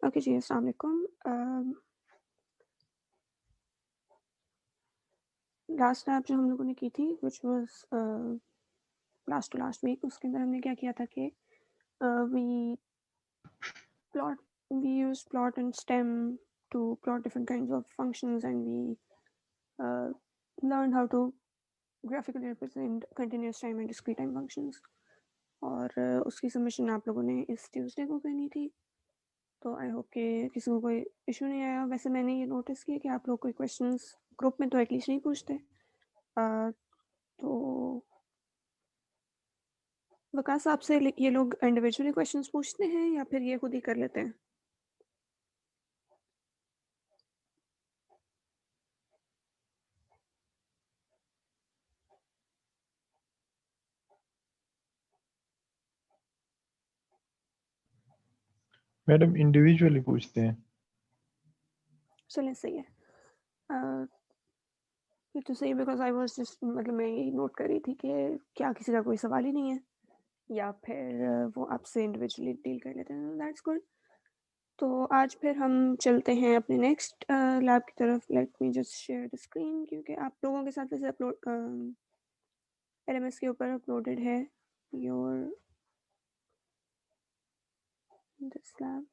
Okay जी, अस्सलाम वालेकुम। Last lab जो हम लोगों ने की थी which was last to last week, उसके अंदर हमने क्या किया था कि we plot we use plot and stem to plot different kinds of functions, and we uh, learned how to graphically represent continuous time and discrete time functions. और उसकी submission आप लोगों ने इस ट्यूसडे को करनी थी, तो आई होप कि किसी को कोई इशू नहीं आया। वैसे मैंने ये नोटिस किया कि आप लोग कोई क्वेश्चंस ग्रुप में तो एटलीस्ट नहीं पूछते। तो वकास आपसे ये लोग इंडिविजुअली क्वेश्चंस पूछते हैं या फिर ये खुद ही कर लेते हैं? मैडम इंडिविजुअली पूछते हैं। चलें, सही है। ये तो सही, बिकॉज आई वाज जस्ट मतलब मैं यही नोट कर रही थी कि क्या किसी का कोई सवाल ही नहीं है या फिर वो आपसे इंडिविजुअली डील कर लेते हैं। That's good. तो आज फिर हम चलते हैं अपने नेक्स्ट लैब की तरफ। Late me just share the screen, क्योंकि आप लोगों के साथ वैसे अपलोड LMS के ऊपर अपलोडेड है your this lab.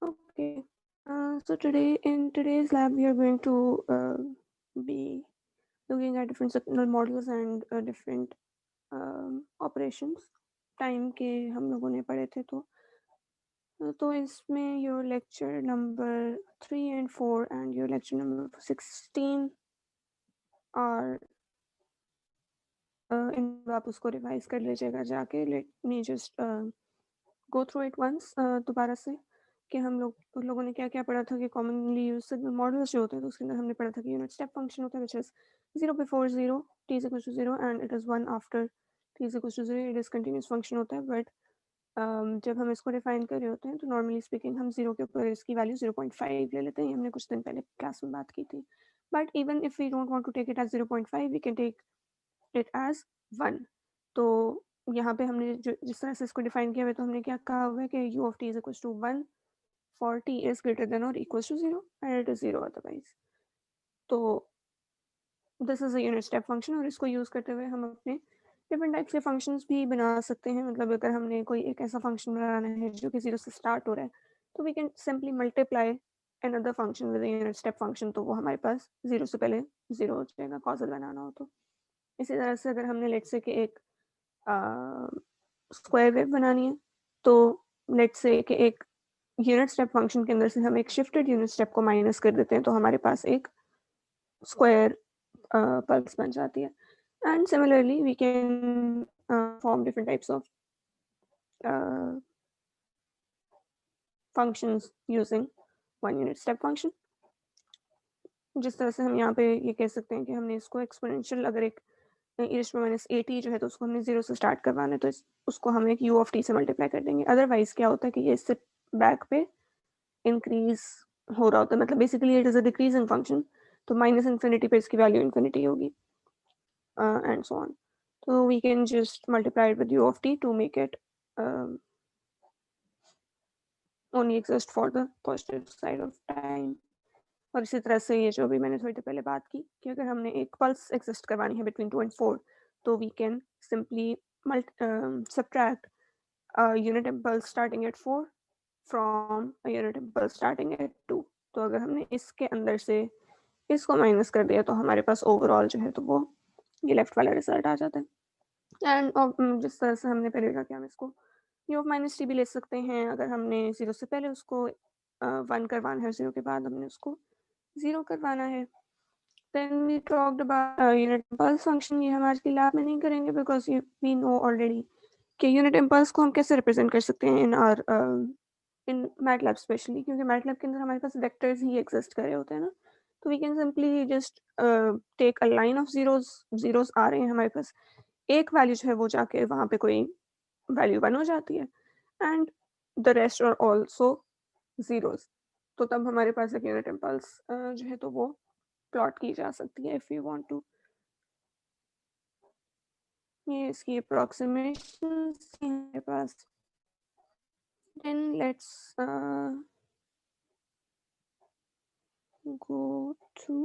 Okay. So today, in today's lab, we are going to be looking at different signal models and different operations. Time के हम लोगों ने पढ़े थे, तो इसमें your lecture number 3 and 4 and your lecture number 16 और इन आप उसको रिवाइज कर लीजिएगा जाके। Let me just go through it once दोबारा से कि उन लोगों ने क्या क्या पढ़ा था कि कॉमनली यूज सिग्नल मॉडल्स जो होते हैं, तो उसके अंदर हमने पढ़ा था कि यूनिट स्टेप फंक्शन होता है which is 0 before 0 t is equal to 0 and it is 1 after t is equal to 0। It is continuous function होता है, बट जब हम इसको डिफाइन कर रहे होते हैं तो नॉर्मली स्पीकिंग हम 0 के ऊपर इसकी वैल्यू 0.5 ले लेते हैं। हमने कुछ दिन पहले क्लास में बात की थी। But even if we don't want to take it as 0.5, we can take it as 1। तो यहाँ पे हमने जिस तरह से इसको डिफाइन किया हुआ है, तो हमने क्या कहा हुआ है कि u of t is equals to 1 for t is greater than or equals to 0 and it is 0 otherwise। तो this is a unit step function, और इसको यूज करते हुए हम अपने डिफरेंट टाइप्स के फंक्शंस भी बना सकते हैं। मतलब अगर हमने कोई एक ऐसा फंक्शन बनाना है जो कि 0 से स्टार्ट हो रहा है, तो we can simply multiply another function with a unit step function, तो वो हमारे पास 0 से पहले 0 हो जाएगा कॉजल बनाना हो तो। इसी तरह से अगर हमने लेट्स से कि एक स्क्वायर वेव बनानी है, तो लेट्स से कि एक यूनिट स्टेप फंक्शन के अंदर से हम एक शिफ्टेड यूनिट स्टेप को माइनस कर देते हैं, तो हमारे पास एक स्क्वायर पल्स बन जाती है। And similarly we can form different types of functions using one unit step function। जिस तरह से हम यहाँ पे ये कह सकते हैं कि हमने इसको एक्सपोनेंशियल, अगर एक -at जो है तो उसको हमने 0 से स्टार्ट करवाना है, तो उसको हम एक u of t से मल्टीप्लाई कर देंगे। अदरवाइज क्या होता है कि ये इससे बैक पे इंक्रीज हो रहा होता है, मतलब basically it is a decreasing function, तो माइनस इन्फिनिटी पे इसकी वैल्यू इन्फिनिटी होगी एंड सो ऑन। तो we can just multiply with u of t to make it only exist for the positive side of time। और इसी तरह से ये जो भी मैंने थोड़ी देर पहले बात की कि अगर हमने एक पल्स एग्जिस्ट करवानी है बिटवीन 2 and 4, तो we can simply subtract a unit impulse starting at 4 from a unit impulse starting at 2। तो अगर हमने इसके अंदर से इसको माइनस कर दिया तो हमारे पास ओवरऑल जो है तो वो ये लेफ्ट वाला रिजल्ट आ जाता है। एंड जिस तरह से हमने पहले देखा कि हम इसको यू ऑफ माइनस टी भी ले सकते हैं अगर हमने 0 से पहले उसको 1 करवाना है, 0 के बाद हमने उसको 0 करवाना है। Then we talked about unit impulse function. ये हम आज की लैब में नहीं करेंगे बिकॉज़ वी नो ऑलरेडी कि यूनिट इम्पल्स को हम कैसे रिप्रेजेंट कर सकते हैं इन मैटलैब स्पेशली, क्योंकि मैटलैब के अंदर हमारे पास वेक्टर्स ही एग्जिस्ट कर रहे होते हैं ना। तो we can simply just take a line of zeros आ रहे हैं हमारे पास, एक वैल्यू जो है वो जाके वहाँ पे कोई वैल्यू 1 हो जाती है and the rest are also zeros. तो तब हमारे पास एक यूनिट इम्पल्स जो है तो वो प्लॉट की जा सकती है इफ यू वांट टू। ये इसकी अप्रॉक्सिमेशंस हैं हमारे पास। Then let's go to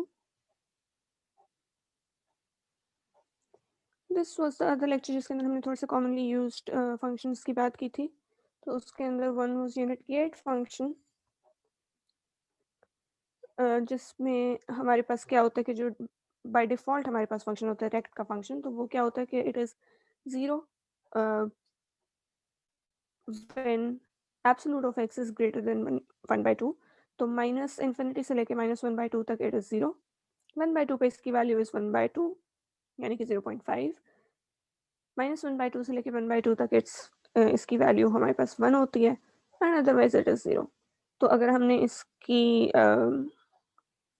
this was the other lecture जिसके अंदर हमने थोड़ा सा कॉमनली यूज्ड फंक्शंस की बात की थी। तो उसके अंदर one was unit gate function, जिसमें हमारे पास क्या होता है कि जो बाय डिफ़ॉल्ट हमारे पास फंक्शन होता है रेक्ट का फंक्शन, तो वो क्या होता है कि it is 0 when absolute of x is greater than 1/2। तो माइनस इन्फिनिटी से लेके -1/2 तक इट इज़ 0। 1/2 पे इसकी वैल्यू इज़ 1/2 यानी कि 0.5। -1/2 से लेके 1/2 तक इसकी वैल्यू हमारे पास 1 होती है एंड अदरवाइज इट इज़ 0। तो अगर हमने इसकी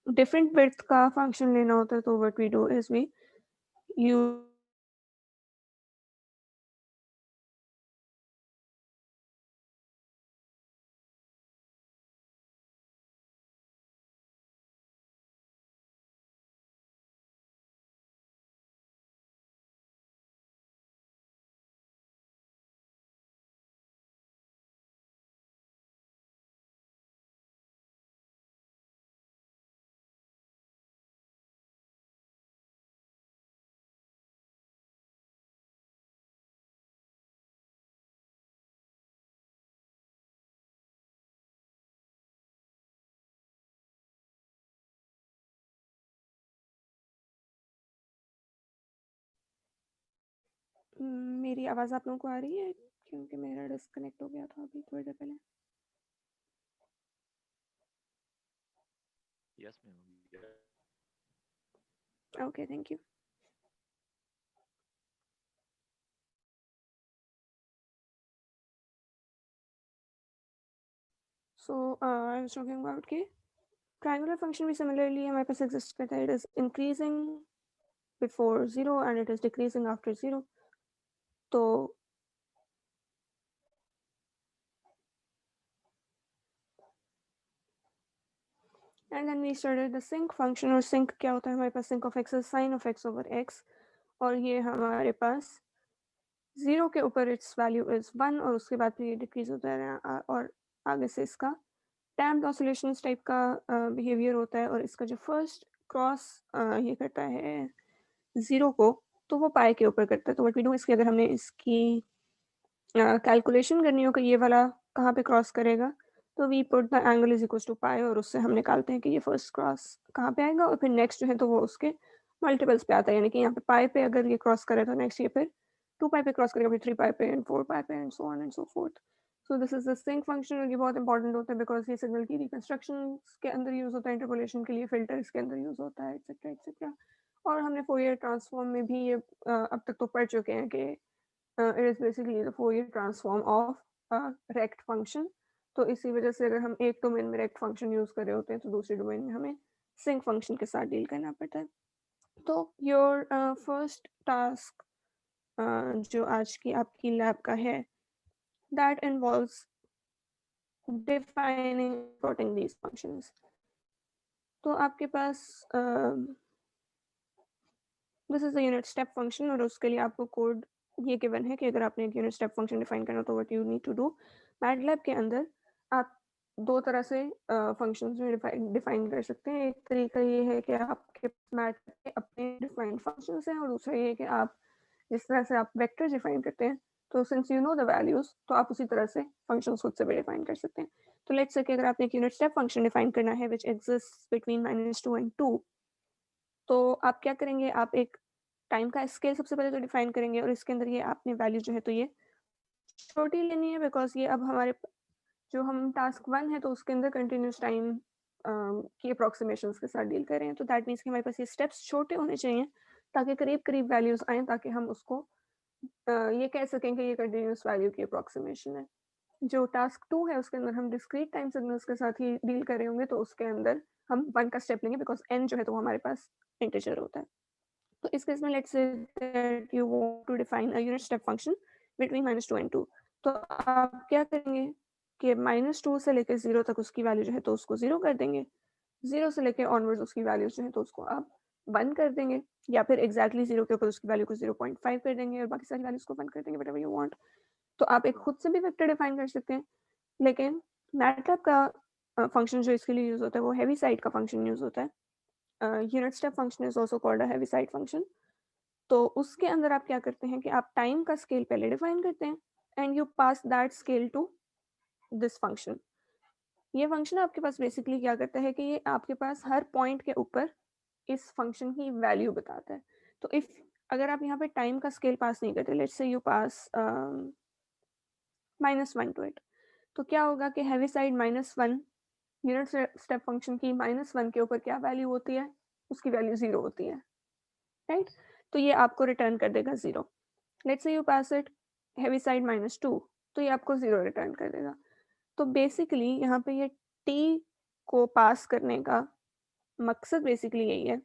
डिफरेंट विड्थ का फंक्शन लेना होता है तो what we do is we you मेरी आवाज़ आप लोगों को आ रही है क्योंकि मेरा डिस्कनेक्ट हो गया था अभी थोड़ी देर पहले। Yes, ma'am. Yeah. Okay, thank you. So I was talking about कि ट्रायंगुलर फंक्शन भी सिमिलरली हमारे पास एग्जिस्ट करता है। It is increasing before 0 and it is decreasing after 0। तो and then we started the sinc function. और sinc क्या होता है हमारे पास? Sinc of x is sine of x over x, और ये हमारे पास 0 के ऊपर इट्स वैल्यू इज 1 और उसके बाद फिर ये डिक्रीज होता है और आगे से इसका डैम्प्ड ऑसिलेशंस टाइप का बिहेवियर होता है। और इसका जो फर्स्ट क्रॉस ये करता है 0 को, तो वो पाई के ऊपर करता है। तो व्हाट वी डू इसकी अगर हमने इसकी कैलकुलेशन करनी हो कि ये वाला कहाँ पे क्रॉस करेगा, तो we put the angle is equal to pi और उससे हम निकालते हैं कि ये फर्स्ट क्रॉस कहाँ पे आएगा और फिर नेक्स्ट जो है तो वो उसके मल्टीपल्स पे आता है। यानी कि यहाँ पे पाई पे अगर ये क्रॉस करे तो नेक्स्ट ये फिर 2 पाई पे क्रॉस करेगा, फिर 3 पाई पे एंड 4 पाई पे and so on and so forth. So this is the sinc function और ये बहुत इंपॉर्टेंट होता है बिकॉज ये सिग्नल की रिकंस्ट्रक्शन के अंदर यूज होता है, इंटरपोलेशन के लिए फिल्टर्स के अंदर यूज होता है, एक्सेट्रा एक्सेट्रा। और हमने फोरियर ट्रांसफॉर्म में भी ये अब तक तो पढ़ चुके हैं कि it is basically the Fourier transform of a rect function। तो इसी वजह से अगर हम एक डोमेन में रेक्ट फंक्शन यूज कर रहे होते हैं तो दूसरे डोमेन में हमें सिंक फंक्शन के साथ डील करना पड़ता है। तो योर फर्स्ट टास्क जो आज की आपकी लैब का है, that involves defining plotting these functions. तो आपके पास this is the unit step function और उसके लिए आपको कोड ये गिवन है कि अगर आपने एक यूनिट स्टेप फंक्शन डिफाइन करना तो what you need to do. MATLAB के अंदर आप दो तरह से फंक्शंस में डिफाइन कर सकते हैं। एक तरीका ये है कि आपके मैटलैब के अपने डिफाइंड फंक्शंस हैं और दूसरा ये है कि आप जिस तरह से आप वेक्टर डिफाइन करते हैं, तो since you know the values तो आप उसी तरह से फंक्शंस खुद से भी डिफाइन कर सकते हैं। तो लेट्स से कि अगर आपने एक यूनिट स्टेप फंक्शन डिफाइन करना है विच एग्जिस्ट बिटवीन -2 and 2, तो आप क्या करेंगे, आप एक टाइम का स्केल सबसे पहले तो डिफाइन करेंगे और इसके अंदर ये आपने वैल्यू जो है तो ये छोटी लेनी है, बिकॉज़ ये अब हमारे जो हम टास्क 1 है तो उसके अंदर कंटिन्यूअस टाइम की अप्रॉक्सिमेशंस के साथ डील कर रहे हैं, तो दैट मीन्स कि हमारे पास ये स्टेप्स छोटे होने चाहिए ताकि करीब-करीब वैल्यूज़ आएँ, ताकि हम उसको ये कह सकें कि ये कंटिन्यूअस वैल्यू की अप्रॉक्सिमेशन है। जो टास्क 2 है उसके अंदर हम डिस्क्रीट टाइम सिग्नल्स के साथ ही डील कर रहे होंगे, तो उसके अंदर हम 1 का स्टेप लेंगे बिकॉज़ n जो है तो वो हमारे पास इंटिजर होता है। तो इस केस में let's say that you want to define a unit step function between -2 and 2, तो आप क्या करेंगे कि -2 से लेके 0 तक उसकी वैल्यू जो है तो उसको 0 कर देंगे। 0 से लेके ऑनवर्ड्स उसकी वैल्यूज़ जो है तो उसको आप 1 कर देंगे, या फिर एग्ज़ैक्टली 0 के ऊपर उसकी वैल्यू को 0.5 कर देंगे और बाकी सारी वैल्यूज़ को 1 कर देंगे, व्हाटएवर यू वांट। तो आप एक खुद से भी वेक्टर डिफाइन कर सकते हैं, लेकिन मैटलैब का फंक्शन जो इसके लिए यूज़ होता है वो हेवी साइड का फंक्शन यूज़ होता है। Unit step function is also called a heavy side function. तो उसके अंदर आप क्या करते हैं कि आप टाइम का स्केल पहले डिफाइन करते हैं and you pass that scale to this function. ये फंक्शन आपके पास बेसिकली क्या करता है कि ये आपके पास हर पॉइंट के ऊपर इस फंक्शन की वैल्यू बताता है। तो इफ अगर आप यहाँ पे टाइम का स्केल पास नहीं करते, let's say you pass -1 to it, तो क्या होगा कि heavy side -1 unit step function की -1 के ऊपर क्या वैल्यू होती है, उसकी वैल्यू 0 होती है, राइट? तो ये आपको रिटर्न कर देगा 0। Let's say you pass it heavy side -2, तो ये आपको 0 रिटर्न कर देगा। तो बेसिकली यहाँ पे ये t को पास करने का मकसद बेसिकली यही है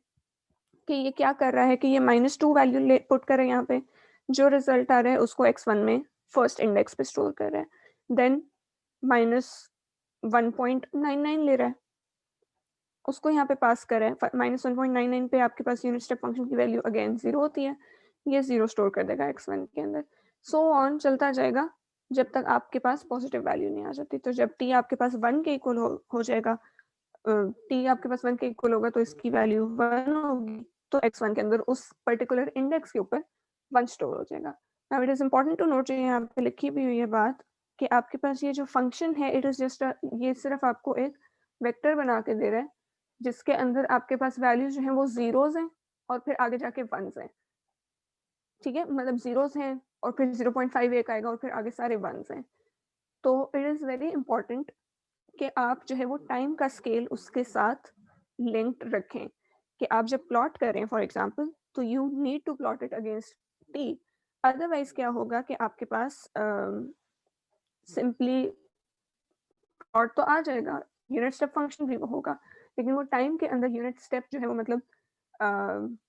कि ये क्या कर रहा है कि ये -2 वैल्यू ले पुट कर रहा है यहाँ पे, जो रिजल्ट आ रहा है उसको x1 में फर्स्ट इंडेक्स पे स्टोर कर रहा है, देन -1.99 ले रहा है, उसको यहाँ पे पास कर रहा है, -1.99 पे आपके पास यूनिट स्टेप फंक्शन की वैल्यू अगेन 0 होती है, ये 0 स्टोर कर देगा x1 के अंदर। सो ऑन चलता जाएगा जब तक आपके पास पॉजिटिव वैल्यू नहीं आ जाती। तो जब t आपके पास 1 के इक्वल हो जाएगा, t आपके पास 1 के इक्वल होगा तो इसकी वैल्यू 1 होगी, तो x1 के अंदर उस पर्टिकुलर इंडेक्स के ऊपर 1 स्टोर हो जाएगा। Now it is important to note, जो यहाँ पे लिखी भी हुई है बात, कि आपके पास ये जो फंक्शन है इट इज़ जस्ट ये सिर्फ आपको एक वेक्टर बना के दे रहा है, जिसके अंदर आपके पास वैल्यूज़ जो हैं वो ज़ीरोज़ हैं और फिर आगे जाके वन्स हैं, ठीक है? मतलब ज़ीरोज़ हैं और फिर 0.5 एक आएगा और फिर आगे सारे वन्स हैं। तो इट इज़ वेरी इम्पोर्टेंट कि आप जो है वो टाइम का स्केल उसके साथ लिंक्ड रखें, कि आप जब प्लॉट करें फॉर एग्जांपल, तो you need to plot it against t, otherwise क्या होगा कि आपके पास सिंपली प्लॉट तो आ जाएगा, यूनिट स्टेप फंक्शन भी वो होगा, लेकिन वो टाइम के अंदर यूनिट स्टेप जो है वो मतलब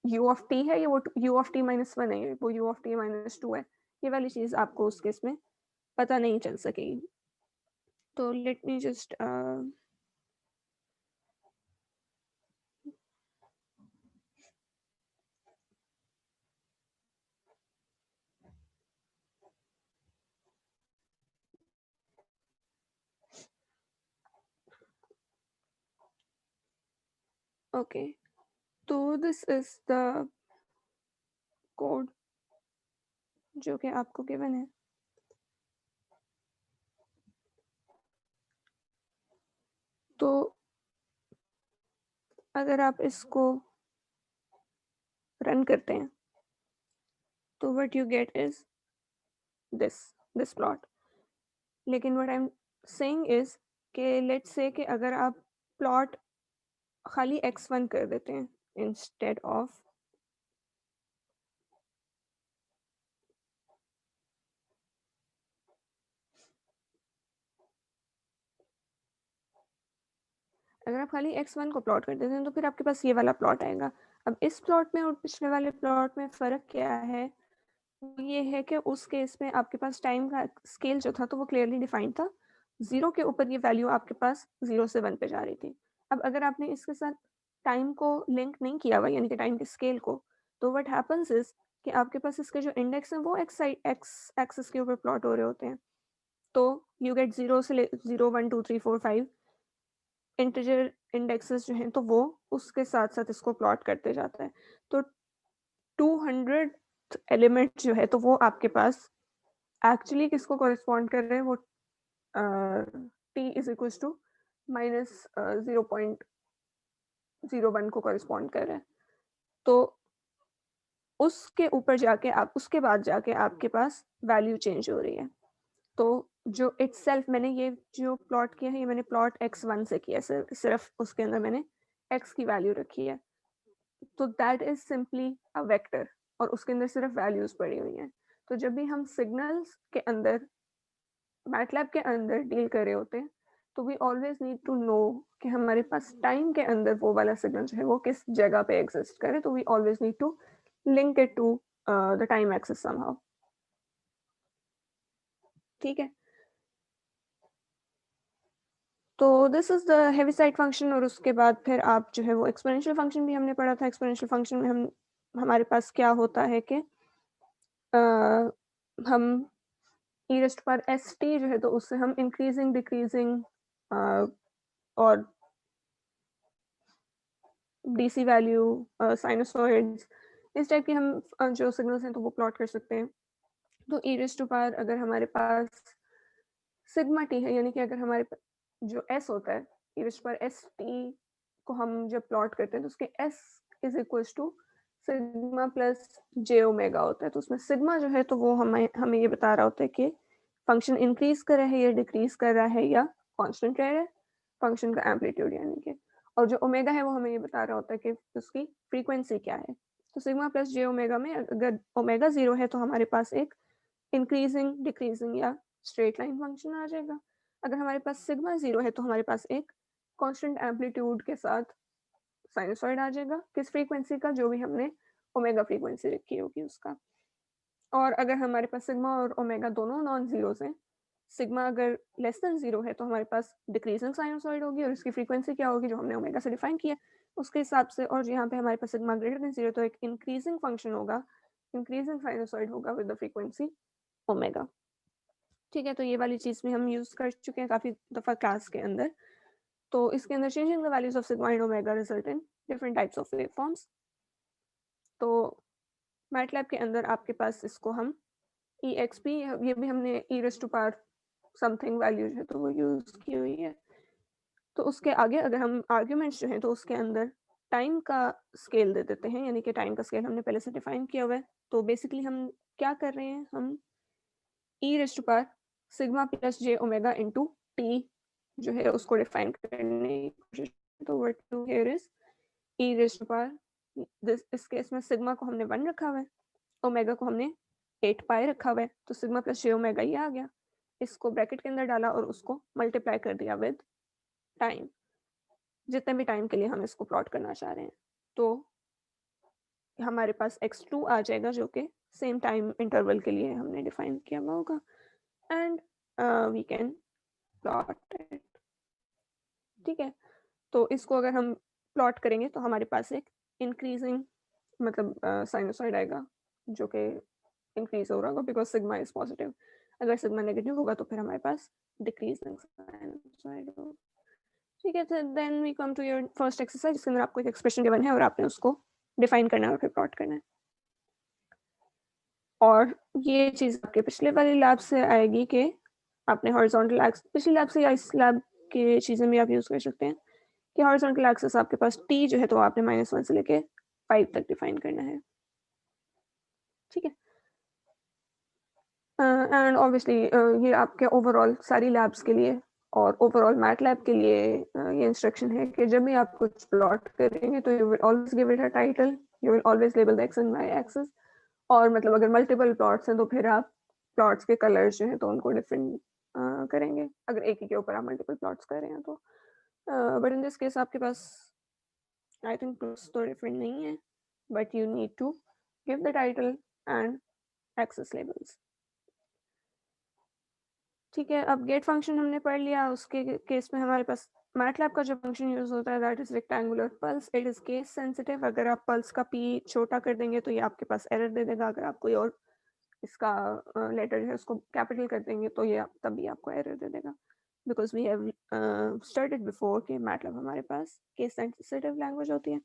यू ऑफ टी है, ये वो यू ऑफ टी -1 है, वो यू ऑफ टी -2 है, ये वाली चीज़ आपको उस केस में पता नहीं चल सकेगी। तो लेट मी जस्ट ओके, तो दिस इज द कोड जो कि आपको गिवन है। तो अगर आप इसको रन करते हैं तो what you get is this this plot. लेकिन what I am saying is कि लेट्स से कि अगर आप प्लॉट खाली x1 कर देते हैं इंस्टेड ऑफ, अगर आप खाली x1 को प्लॉट कर देते हैं तो फिर आपके पास ये वाला प्लॉट आएगा। अब इस प्लॉट में और पिछले वाले प्लॉट में फ़र्क क्या है? ये है कि उस केस में आपके पास टाइम का स्केल जो था तो वो क्लियरली डिफाइंड था, 0 के ऊपर ये वैल्यू आपके पास 0 से 1 पे जा रही थी। अब अगर आपने इसके साथ टाइम को लिंक नहीं किया हुआ, यानी कि टाइम के स्केल को, तो व्हाट हैपेंस इज कि आपके पास इसके जो इंडेक्स हैं वो एक्स एक्सिस के ऊपर प्लॉट हो रहे होते हैं। तो यू गेट 0 से 0 1 2 3 4 5 इंटीजर इंडेक्सेस जो हैं तो वो उसके साथ साथ इसको प्लॉट करते जाता है। तो 200 एलिमेंट जो है तो वो आपके पास एक्चुअली किसको कॉरेस्पॉन्ड कर रहे हैं, वो टी इज इक्वल टू -0.01 को कॉरेस्पॉन्ड कर रहे हैं। तो उसके ऊपर जाके आप उसके बाद जाके आपके पास वैल्यू चेंज हो रही है। तो जो इटसेल्फ मैंने ये जो प्लॉट किया है ये मैंने प्लॉट x1 से किया है, सिर्फ उसके अंदर मैंने x की वैल्यू रखी है। तो that is simply a vector और उसके अंदर सिर्फ वैल्यूज पड़ी हुई हैं। तो जब भी हम सिग्नल्स के अंदर मैटलैब के अंदर डील कर रहे होते हैं तो we always need to know कि हमारे पास टाइम के अंदर वो वाला सिग्नल जो है वो किस जगह पे एग्जिस्ट करे। तो we always need to link it to the time axis somehow. ठीक है, तो this is the Heaviside function. और उसके बाद फिर आप जो है वो एक्सपोनेंशियल फंक्शन भी हमने पढ़ा था। एक्सपोनेंशियल फंक्शन में हमारे पास क्या होता है कि हम ई रेस्ट पर एस टी जो है तो उससे हम इंक्रीजिंग डिक्रीजिंग और डीसी वैल्यू साइनसॉइड्स इस टाइप के हम जो सिग्नल्स हैं तो वो प्लॉट कर सकते हैं। तो ई रेस्ट पर अगर हमारे पास सिग्मा टी है यानी कि अगर हमारे जो एस होता है ई रेस्ट पर एस टी को हम जब प्लॉट करते हैं तो उसके s is equal to sigma plus j omega होता है। तो उसमें सिग्मा जो है तो वो हमें हमें ये बता रहा होता है कि फंक्शन इंक्रीज कर रहा है या डिक्रीज कर रहा है या कांस्टेंट रह रहा है फंक्शन का एम्पलीट्यूड यानी कि। और जो ओमेगा है वो हमें ये बता रहा होता है कि उसकी फ्रीक्वेंसी क्या है। तो सिग्मा प्लस जे ओमेगा में अगर ओमेगा 0 है तो हमारे पास एक इंक्रीजिंग डिक्रीजिंग या स्ट्रेट लाइन फंक्शन आ जाएगा। अगर हमारे पास सिग्मा 0 है तो हमारे पास एक कांस्टेंट एम्पलीट्यूड के साथ साइनसॉइड आ जाएगा किस फ्रीक्वेंसी का, जो भी हमने ओमेगा फ्रीक्वेंसी रखी होगी उसका। और अगर हमारे पास सिग्मा और ओमेगा दोनों नॉन जीरोस हैं, सिग्मा अगर लेस देन 0 है तो हमारे पास डिक्रीजिंग साइनसॉइड होगी और इसकी फ्रीक्वेंसी क्या होगी जो हमने ओमेगा से डिफाइन किया उसके हिसाब से। और यहाँ पे हमारे पास सिग्मा ग्रेटर देन 0 तो एक इंक्रीजिंग फंक्शन होगा, इंक्रीजिंग साइनसॉइड होगा विद द फ्रीक्वेंसी ओमेगा। ठीक है, तो ये वाली चीज़ भी हम यूज़ कर चुके हैं काफ़ी दफ़ा क्लास के अंदर। तो इसके अंदर changing the values of sigma and omega result in different types of waveforms. तो मैटलैब के अंदर आपके पास इसको हम ई एक्स पी ये भी हमने e raise to power something value है तो वो यूज़ की हुई है। तो उसके आगे अगर हम आर्ग्यूमेंट्स जो हैं तो उसके अंदर टाइम का स्केल दे देते हैं यानी कि टाइम का स्केल हमने पहले से डिफाइन किया हुआ है। तो बेसिकली हम क्या कर रहे हैं, हम e raise to power sigma plus j omega into t जो है उसको डिफाइन करने की कोशिश। तो what to here is e raise to power this इस केस में सिग्मा को हमने 1 रखा हुआ है, ओमेगा को हमने 8 पाई रखा हुआ है। तो सिग्मा प्लस जे ओमेगा ये आ गया, इसको ब्रैकेट के अंदर डाला और उसको मल्टीप्लाई कर दिया विद टाइम, जितने भी टाइम के लिए हम इसको प्लॉट करना चाह रहे हैं। तो हमारे पास x2 आ जाएगा जो कि सेम टाइम इंटरवल के लिए हमने डिफाइन किया हुआ होगा and we can plot it. ठीक है, तो इसको अगर हम प्लॉट करेंगे तो हमारे पास एक इंक्रीजिंग मतलब साइनोसॉइड आएगा जो कि इंक्रीज हो रहा होगा बिकॉज सिग्मा इज पॉजिटिव। अगर सिग्मा नेगेटिव होगा तो फिर हमारे पास डिक्रीजिंग साइनोसॉइड होगा। ठीक है, तो then we come to your first exercise जिसके अंदर आपको एक एक्सप्रेशन गिवन है और आपने उसको डिफाइन करना है और फिर प्लॉट करना है। और ये चीज़ आपके पिछले वाली लैब से आएगी कि आपने हॉरिजॉन्टल एक्सिस पिछली लैब से या इस लैब की चीज़ें भी आप यूज़ कर सकते हैं कि हॉरिजॉन्टल एक्सिस आपके पास टी जो है तो आपने -1 से लेके 5 तक डिफाइन करना है। ठीक है, एंड ऑब्वियसली ये आपके ओवरऑल सारी लैब्स के लिए और ओवरऑल मैट लैब के लिए ये इंस्ट्रक्शन है कि जब भी आप कुछ प्लॉट करेंगे तो you will always give it a title, you will always label the x and y axis. और मतलब अगर मल्टीपल प्लॉट्स हैं तो फिर आप प्लॉट्स के कलर्स जो हैं तो उनको डिफरेंट करेंगे अगर एक ही के ऊपर आप मल्टीपल प्लॉट्स कर रहे हैं तो। बट इन दिस केस आपके पास आई थिंक प्लॉट्स तो डिफरेंट नहीं है but you need to give the title and axes labels. ठीक है, अब गेट फंक्शन हमने पढ़ लिया। उसके केस में हमारे पास मैटलैब का जो फंक्शन यूज होता है that is rectangular pulse, it is case sensitive. अगर आप पल्स का पी छोटा कर देंगे तो ये आपके पास एरर दे देगा, अगर आप कोई और इसका लेटर है उसको कैपिटल कर देंगे तो ये तभी आपको एरर दे देगा because we have studied before कि मैटलैब हमारे पास केस सेंसिटिव लैंग्वेज होती है।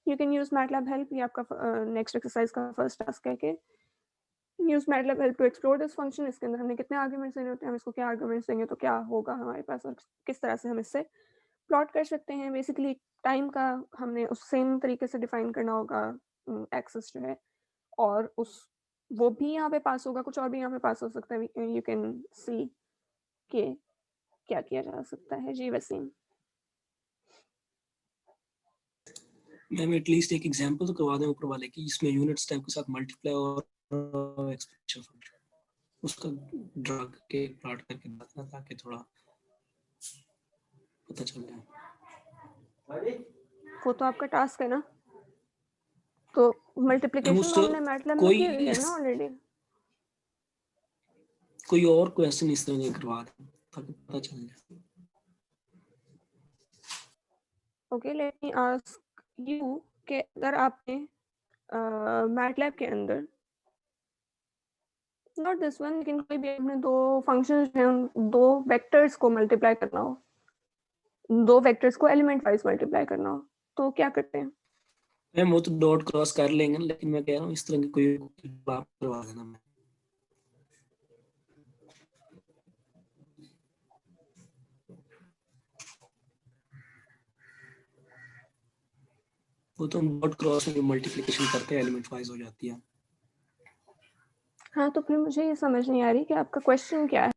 You can use MATLAB help, ये आपका नेक्स्ट एक्सरसाइज का फर्स्ट टास्क है कि use MATLAB help to explore this function. इसके अंदर हमने कितने आर्गुमेंट्स देने होते हैं, हम इसको क्या आर्गुमेंट्स देंगे तो क्या होगा हमारे पास और किस तरह से हम इससे प्लॉट कर सकते हैं। बेसिकली टाइम का हमने उस सेम तरीके से डिफाइन करना होगा एक्सेस जो है, और उस वो भी यहाँ पे पास होगा, कुछ और भी यहाँ पे पास हो सकता है। यू कैन सी कि क्या किया जा सकता है। जी वसीम। मैम एटलीस्ट एक एग्जांपल तो करवा दें ऊपर वाले की, जिसमें यूनिट स्टेप के साथ मल्टीप्लाई और एक्सपोनेंशियल फंक्शन उसका ड्रग के प्लॉट करके बताना, ताकि थोड़ा पता चल जाए। वो तो आपका टास्क है ना, तो मल्टीप्लिकेशन तो हमने मैटलैब में की हुई है ना ऑलरेडी। कोई और क्वेश्चन इस तरह करवा दें ताकि पता चल जाए। Okay, let me ask you कि अगर आपने मैटलैब के अंदर, नॉट दिस वन, लेकिन कोई भी आपने दो फंक्शंस हैं, उन दो वेक्टर्स को मल्टीप्लाई करना हो, दो वेक्टर्स को एलिमेंट वाइज मल्टीप्लाई करना हो, तो क्या करते हैं? मैम वो तो डॉट क्रॉस कर लेंगे, लेकिन मैं कह रहा हूँ इस तरह की कोई बात करवा देना। मैं वो तो हम डॉट क्रॉस में मल्टीप्लिकेशन करते हैं एलिमेंट वाइज हो जाती है। हाँ, तो फिर मुझे ये समझ नहीं आ रही कि आपका क्वेश्चन क्या है।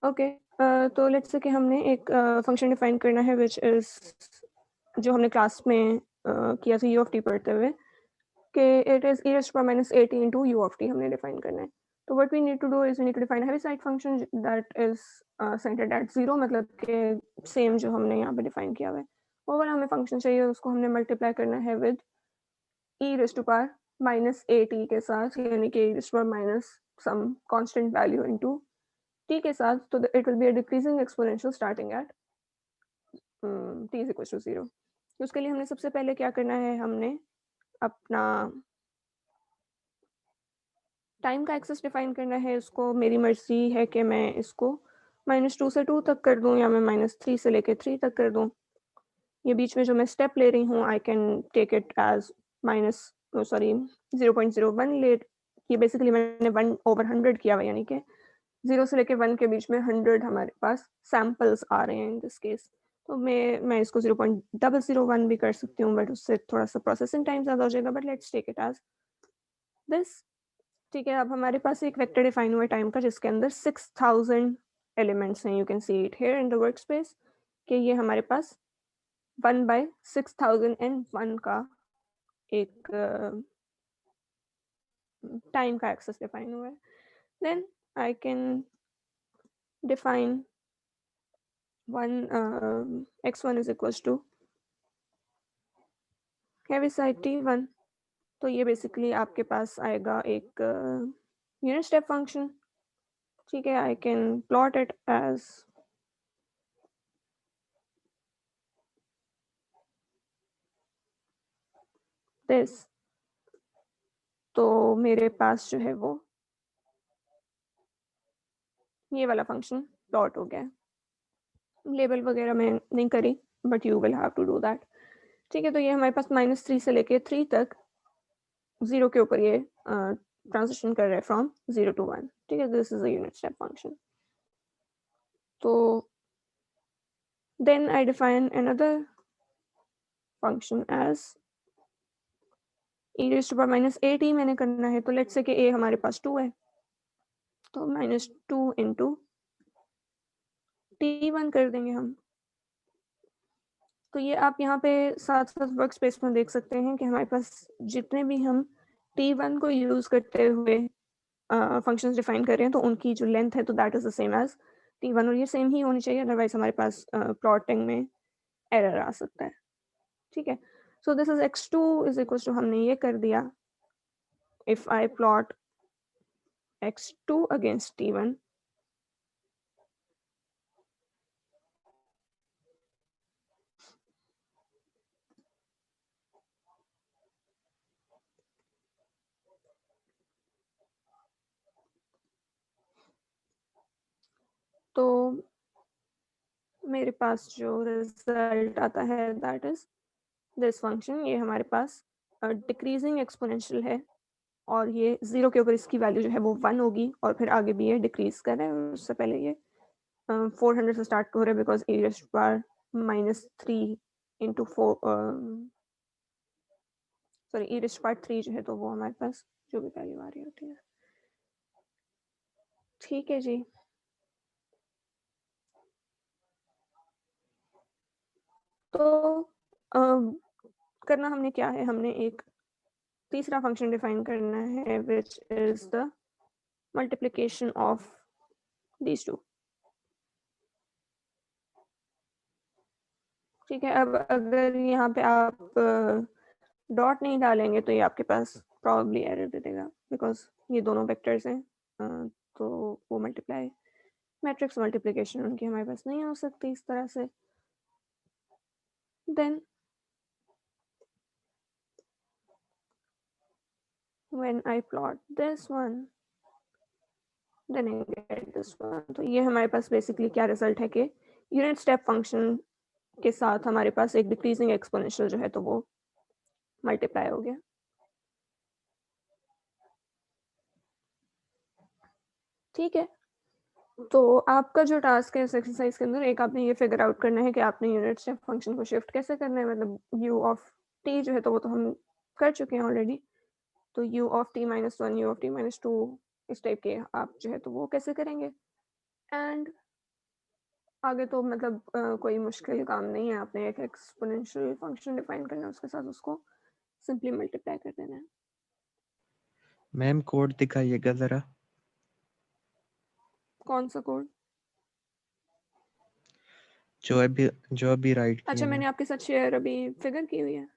ओके, तो लेट्स से कि हमने एक फंक्शन डिफाइन करना है विच इज, जो हमने क्लास में किया था यू ऑफ टी पढ़ते हुए, कि it is e raised to power minus at into u of t हमने डिफाइन करना है। तो what we need to do is we need to define Heaviside function that is centred at 0, मतलब कि same जो हमने यहाँ पे डिफाइन किया हुआ है। वो वाला हमें फंक्शन चाहिए, उसको हमने मल्टीप्लाई करना है with e raised to power minus at के साथ, यानी कि e raised to power minus some constant value into t के साथ, तो it will be a decreasing exponential starting at t is equals to 0। उसके लिए हमने सबसे पहले क्या करना है, हमने अपना टाइम का एक्सेस डिफाइन करना है। उसको मेरी मर्जी है कि मैं इसको -2 से 2 तक कर दूं, या मैं -3 से लेके 3 तक कर दूं। ये बीच में जो मैं स्टेप ले रही हूँ, I can take it as -0.01 ले। ये बेसिकली मैंने 1/100 किया हुआ, यानी कि 0 से लेके 1 के बीच में 100 हमारे पास सैम्पल्स आ रहे हैं इन दिस केस। तो मैं इसको 0.001 भी कर सकती हूँ, बट उससे थोड़ा सा प्रोसेसिंग टाइम ज़्यादा हो जाएगा, but let's take it as this. ठीक है, अब हमारे पास एक वेक्टर डिफाइन हुआ है टाइम का, जिसके अंदर 6000 एलिमेंट्स हैं। You can see it here in the work space कि ये हमारे पास 1/6001 का एक टाइम का एक्सेस डिफाइन हुआ है। Then I can define x1 is equals to Heaviside t1। तो ये बेसिकली आपके पास आएगा एक यूनिट स्टेप फंक्शन। ठीक है, I can plot it as this. तो मेरे पास जो है वो ये वाला फंक्शन प्लॉट हो गया। लेबल वगैरह मैं नहीं करी, but you will have to do that. ठीक है, तो ये हमारे पास -3 से लेके 3 तक 0 के ऊपर ये ट्रांजिशन कर रहा है फ्रॉम 0 to 1, ठीक है, this is a unit step function. तो then I define another function as e raised to power minus at मैंने करना है, तो लेट्स से कि a हमारे पास 2 है, तो -2 into t1 कर देंगे हम। तो ये आप यहाँ पे साथ-साथ वर्क स्पेस में देख सकते हैं कि हमारे पास जितने भी हम t1 को यूज़ करते हुए फंक्शंस डिफाइन कर रहे हैं, तो उनकी जो लेंथ है तो that is the same as t1 और ये सेम ही होनी चाहिए, अदरवाइज़ हमारे पास प्लॉटिंग में एरर आ सकता है, ठीक है। So this is x2 is equals to हमने ये कर दिया, if I plot x2 against t1 तो मेरे पास जो रिजल्ट आता है दैट इज दिस फंक्शन। ये हमारे पास डिक्रीजिंग एक्सपोनेंशियल है और ये 0 के ऊपर इसकी वैल्यू जो है वो 1 होगी और फिर आगे भी ये डिक्रीज कर रहा है। और उससे पहले ये 400 से स्टार्ट हो रहा है because e raised to power -3 into 4 sorry e raised to power 3 जो है तो वो हमारे पास जो भी वैल्यू आ रही होती है, ठीक है जी। तो करना हमने क्या है, हमने एक तीसरा फंक्शन डिफाइन करना है विच is the multiplication of these two, ठीक है। अब अगर यहाँ पे आप डॉट नहीं डालेंगे तो ये आपके पास प्रॉब्ली एरर दे देगा बिकॉज ये दोनों वेक्टर्स हैं, तो वो मल्टीप्लाई मैट्रिक्स मल्टीप्लिकेशन उनकी हमारे पास नहीं हो सकती इस तरह से। Then when I plot this one then I get this one, तो ये हमारे पास बेसिकली क्या रिजल्ट है कि यूनिट स्टेप फंक्शन के साथ हमारे पास एक डिक्रीजिंग एक्सपोनेंशियल जो है तो वो मल्टीप्लाई हो गया, ठीक है। तो आपका जो टास्क है इस एक्सरसाइज के अंदर, एक आपने ये फिगर आउट करना है कि आपने यूनिट स्टेप फंक्शन को शिफ्ट कैसे करना है, मतलब u ऑफ t जो है तो वो तो हम कर चुके हैं ऑलरेडी, तो u of t minus 1 u of t minus 2 इस टाइप के आप जो है तो वो कैसे करेंगे। एंड आगे तो मतलब कोई मुश्किल काम नहीं है, आपने एक एक्सपोनेंशियल फंक्शन डिफाइन करना है, उसके साथ उसको सिंपली मल्टीप्लाई कर देना है। मैम कोड दिखाइएगा जरा। कौन सा कोड? जो अभी राइट किए अच्छा, ना। मैंने आपके साथ शेयर अभी फिगर की हुई है,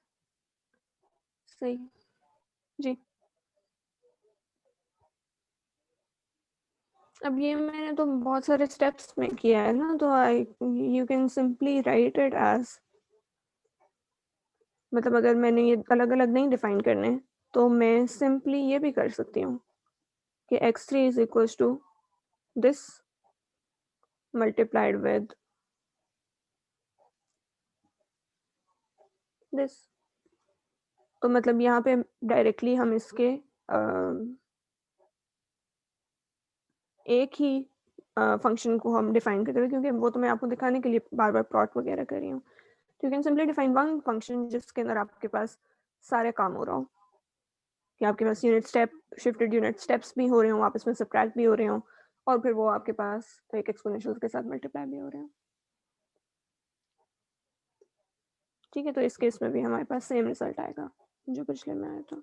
सही जी। अब ये मैंने तो बहुत सारे स्टेप्स में किया है ना, तो I you can simply write it as, मतलब अगर मैंने ये अलग अलग नहीं डिफाइन करने तो मैं सिंपली ये भी कर सकती हूँ कि x3 is equals to this multiplied with this. तो मतलब यहाँ पे डायरेक्टली हम इसके एक ही फंक्शन को हम डिफाइन करते हुए, क्योंकि वो तो मैं आपको दिखाने के लिए बार बार प्लॉट वगैरह कर रही हूँ, तो you can simply define one function जिसके अंदर आपके पास सारे काम हो रहा हो, कि आपके पास unit step shifted unit steps भी हो रहे हो, आपस में सब्ट्रैक्ट भी हो रहे हो, और फिर वो आपके पास एक एक्सपोनेंशियल के साथ मल्टीप्लाई भी हो रहे हो, ठीक है। तो इस केस में भी हमारे पास सेम रिजल्ट आएगा जो पिछले में आया था।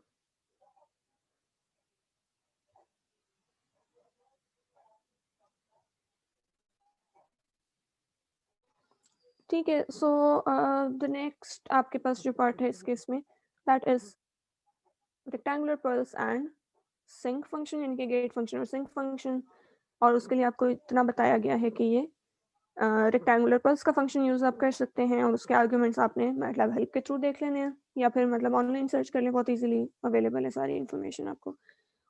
ठीक है। सो द नेक्स्ट आपके पास जो पार्ट है इस केस में that is rectangular pearls and sinc function, यानी कि गेट फंक्शन और सिंक फंक्शन। और उसके लिए आपको इतना बताया गया है कि ये रेक्टेंगुलर पर्ल्स का फंक्शन यूज आप कर सकते हैं और उसके आर्ग्यूमेंट्स आपने मतलब हेल्प के थ्रू देख लेने हैं या फिर मतलब ऑनलाइन सर्च कर लें, बहुत इजीली अवेलेबल है सारी इन्फॉर्मेशन आपको।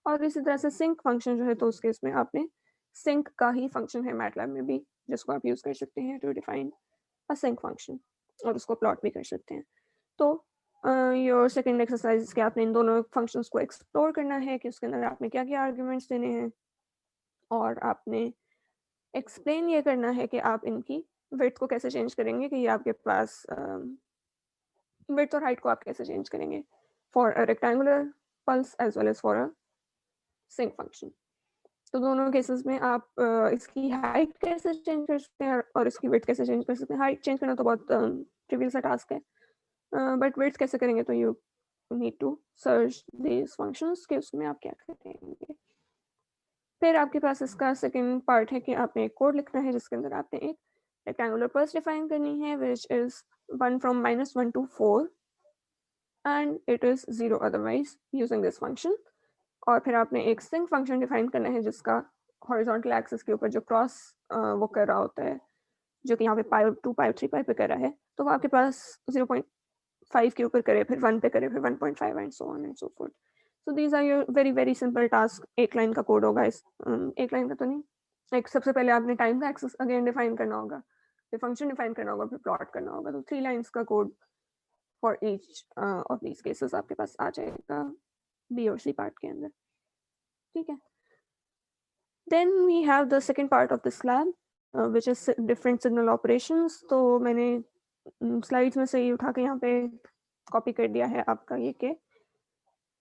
और इसी तरह से सिंक फंक्शन जो है तो उस केस में आपने सिंक का ही फंक्शन है मैटलैब में भी जिसको आप यूज कर सकते हैं to define a sinc function और उसको प्लॉट भी कर सकते हैं। तो योर सेकंड एक्सरसाइज के आपने इन दोनों फंक्शंस को एक्सप्लोर करना है कि उसके अंदर आपने क्या क्या आर्ग्यूमेंट्स देने हैं, और आपने एक्सप्लेन ये करना है कि आप इनकी विड्थ को कैसे चेंज करेंगे, कि ये आपके पास विड्थ और हाइट को आप कैसे चेंज करेंगे for a rectangular pulse as well as for a sinc function. तो दोनों केसेस में आप इसकी हाइट कैसे चेंज कर सकते हैं और इसकी विड्थ कैसे चेंज कर सकते हैं। हाइट चेंज करना तो बहुत ट्रिवियल सा टास्क है, बट विड्थ कैसे करेंगे तो you need to search these functions कि उसमें आप क्या करेंगे। फिर आपके पास इसका सेकंड पार्ट है कि आपने एक कोड लिखना है जिसके अंदर आपने एक रेक्टेंगुलर पल्स डिफाइन करनी है which is 1 from -1 to 4 and it is 0 otherwise using this function। और फिर आपने एक सिंक फंक्शन डिफाइन करना है जिसका हॉरिजॉन्टल एक्सिस के ऊपर जो क्रॉस वो कर रहा होता है, जो कि यहाँ पे पाई 2 पाई 3 पाई पे कर रहा है, तो वो आपके पास 0.5 के ऊपर करे, फिर 1 पे करे, फिर 1.5 and so on and so forth. So these are your very very simple task. एक लाइन का कोड होगा इस एक लाइन का तो नहीं, एक सबसे पहले आपने टाइम का एक्सिस अगेन डिफाइन करना होगा, फिर फंक्शन डिफाइन करना होगा, फिर प्लॉट करना होगा। तो 3 लाइंस का code for each of these cases आपके पास आ जाएगा बी और सी पार्ट के अंदर। ठीक है, then we have the second part of this lab which is different signal operations. तो मैंने स्लाइड्स में से ये उठा के यहाँ पे कॉपी कर दिया है आपका ये के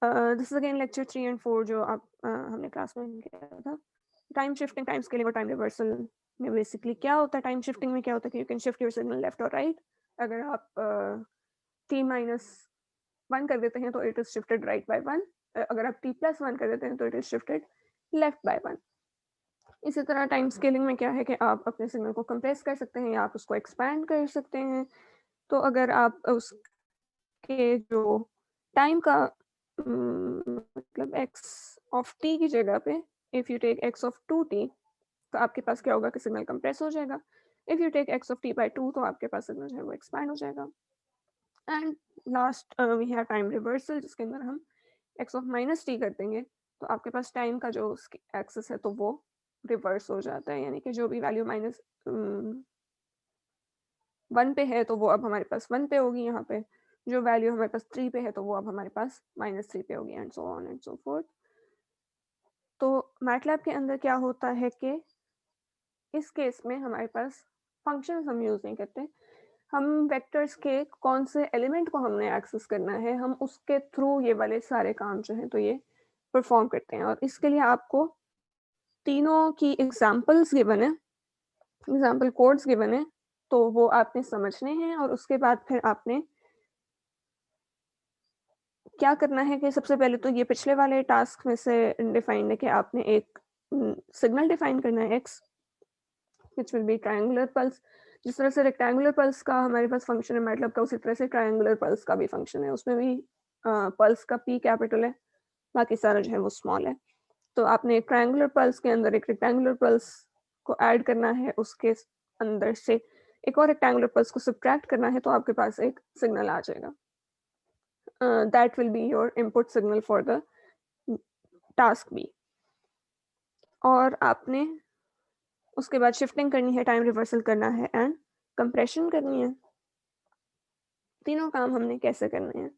this is again lecture 3 and 4 जो आप हमने क्लास में किया था। टाइम शिफ्टिंग, टाइम स्केलिंग और टाइम रिवर्सल में बेसिकली क्या होता है। टाइम शिफ्टिंग में क्या होता है कि you can shift your signal left और राइट। अगर आप t-1 कर देते हैं तो it is shifted right by 1, अगर आप t+1 कर देते हैं तो it is shifted left by 1। इसी तरह टाइम स्केलिंग में क्या है कि आप अपने सिग्नल को कंप्रेस कर सकते हैं या आप उसको एक्सपैंड कर सकते हैं। तो अगर आप उसके जो टाइम का मतलब x ऑफ t की जगह पे if you take x of 2t तो आपके पास क्या होगा कि सिग्नल कंप्रेस हो जाएगा। If you take x of t by 2 तो आपके पास सिग्नल है वो एक्सपैंड हो जाएगा। And last we have time reversal जिसके अंदर हम x ऑफ -t कर देंगे तो आपके पास टाइम का जो एक्सिस है तो वो रिवर्स हो जाता है, यानी कि जो भी वैल्यू -1 पे है तो वो अब हमारे पास 1 पे होगी, यहाँ पे जो वैल्यू हमारे पास 3 पे है तो वो अब हमारे पास -3 पे होगी and so on and so fourth. तो मैटलैब के अंदर क्या होता है कि इस केस में हमारे पास फंक्शंस हम यूज नहीं करते, हम वेक्टर्स के कौन से एलिमेंट को हमने एक्सेस करना है हम उसके थ्रू ये वाले सारे काम जो हैं तो ये परफॉर्म करते हैं। और इसके लिए आपको तीनों की एग्जांपल्स गिवन है, एग्जांपल कोड्स गिवन है, तो वो आपने समझने हैं। और उसके बाद फिर आपने क्या करना है कि सबसे पहले तो ये पिछले वाले टास्क में से डिफाइंड है कि आपने एक सिग्नल डिफाइन करना है x which will be triangular pulse। जिस तरह से रेक्टेंगुलर पल्स का हमारे पास फंक्शन है मैटलब का, उसी तरह से ट्रायंगुलर पल्स का भी फंक्शन है, उसमें भी पल्स का p कैपिटल है, बाकी सारा जो है वो स्मॉल है। तो आपने एक ट्रायंगुलर पल्स के अंदर एक रेक्टेंगुलर पल्स को ऐड करना है, उसके अंदर से एक और रेक्टेंगुलर पल्स को सब्ट्रैक्ट करना है, तो आपके पास एक सिग्नल आ जाएगा। That will be your input signal for the task B. और आपने उसके बाद शिफ्टिंग करनी है, टाइम रिवर्सल करना है एंड कंप्रेशन करनी है। तीनों काम हमने कैसे करने हैं।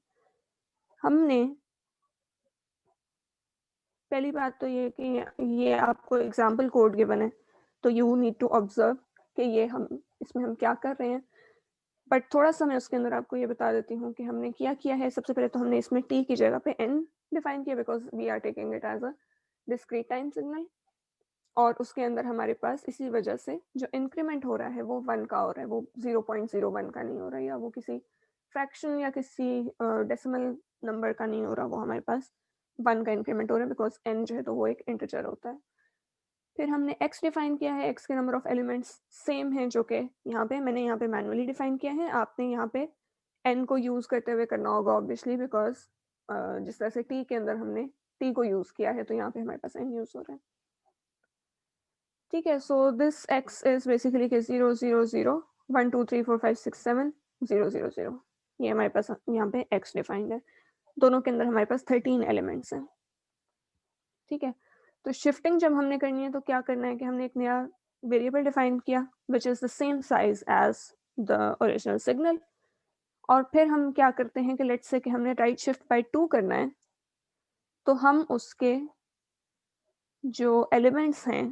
हमने पहली बात तो ये कि ये आपको एग्जाम्पल कोड गिवन है तो यू नीड टू ऑब्जर्व कि ये हम इसमें हम क्या कर रहे हैं। बट थोड़ा सा मैं उसके अंदर आपको ये बता देती हूँ कि हमने क्या किया है। सबसे पहले तो हमने इसमें t की जगह पे n डिफाइन किया because we are taking it as a discrete time signal. और उसके अंदर हमारे पास इसी वजह से जो इंक्रीमेंट हो रहा है वो 1 का हो रहा है, वो 0.01 का नहीं हो रहा है, या वो किसी फ्रैक्शन या किसी डेसिमल नंबर का नहीं हो रहा, वो हमारे पास 1 का इंक्रीमेंट हो रहा है बिकॉज n जो है तो वो एक इंटीजर होता है। फिर हमने x डिफाइन किया है, x के नंबर ऑफ एलिमेंट्स सेम है जो कि यहाँ पे मैंने यहाँ पे मैनुअली डिफाइन किया है, आपने यहाँ पे n को यूज करते हुए करना होगा ऑब्वियसली बिकॉज जिस तरह से t के अंदर हमने t को यूज किया है तो यहाँ पे हमारे पास n यूज हो रहा है। ठीक है, so this x is basically के 0 0 0 1 2 3 4 5 6 7 0 0 0 ये हमारे पास यहाँ पे x डिफाइंड है। दोनों के अंदर हमारे पास 13 एलिमेंट्स हैं। ठीक है, तो शिफ्टिंग जब हमने करनी है तो क्या करना है कि हमने एक नया वेरिएबल डिफाइन किया which is the same size as the original signal. और फिर हम क्या करते हैं कि लेट्स से कि हमने राइट शिफ्ट बाय 2 करना है, तो हम उसके जो एलिमेंट्स हैं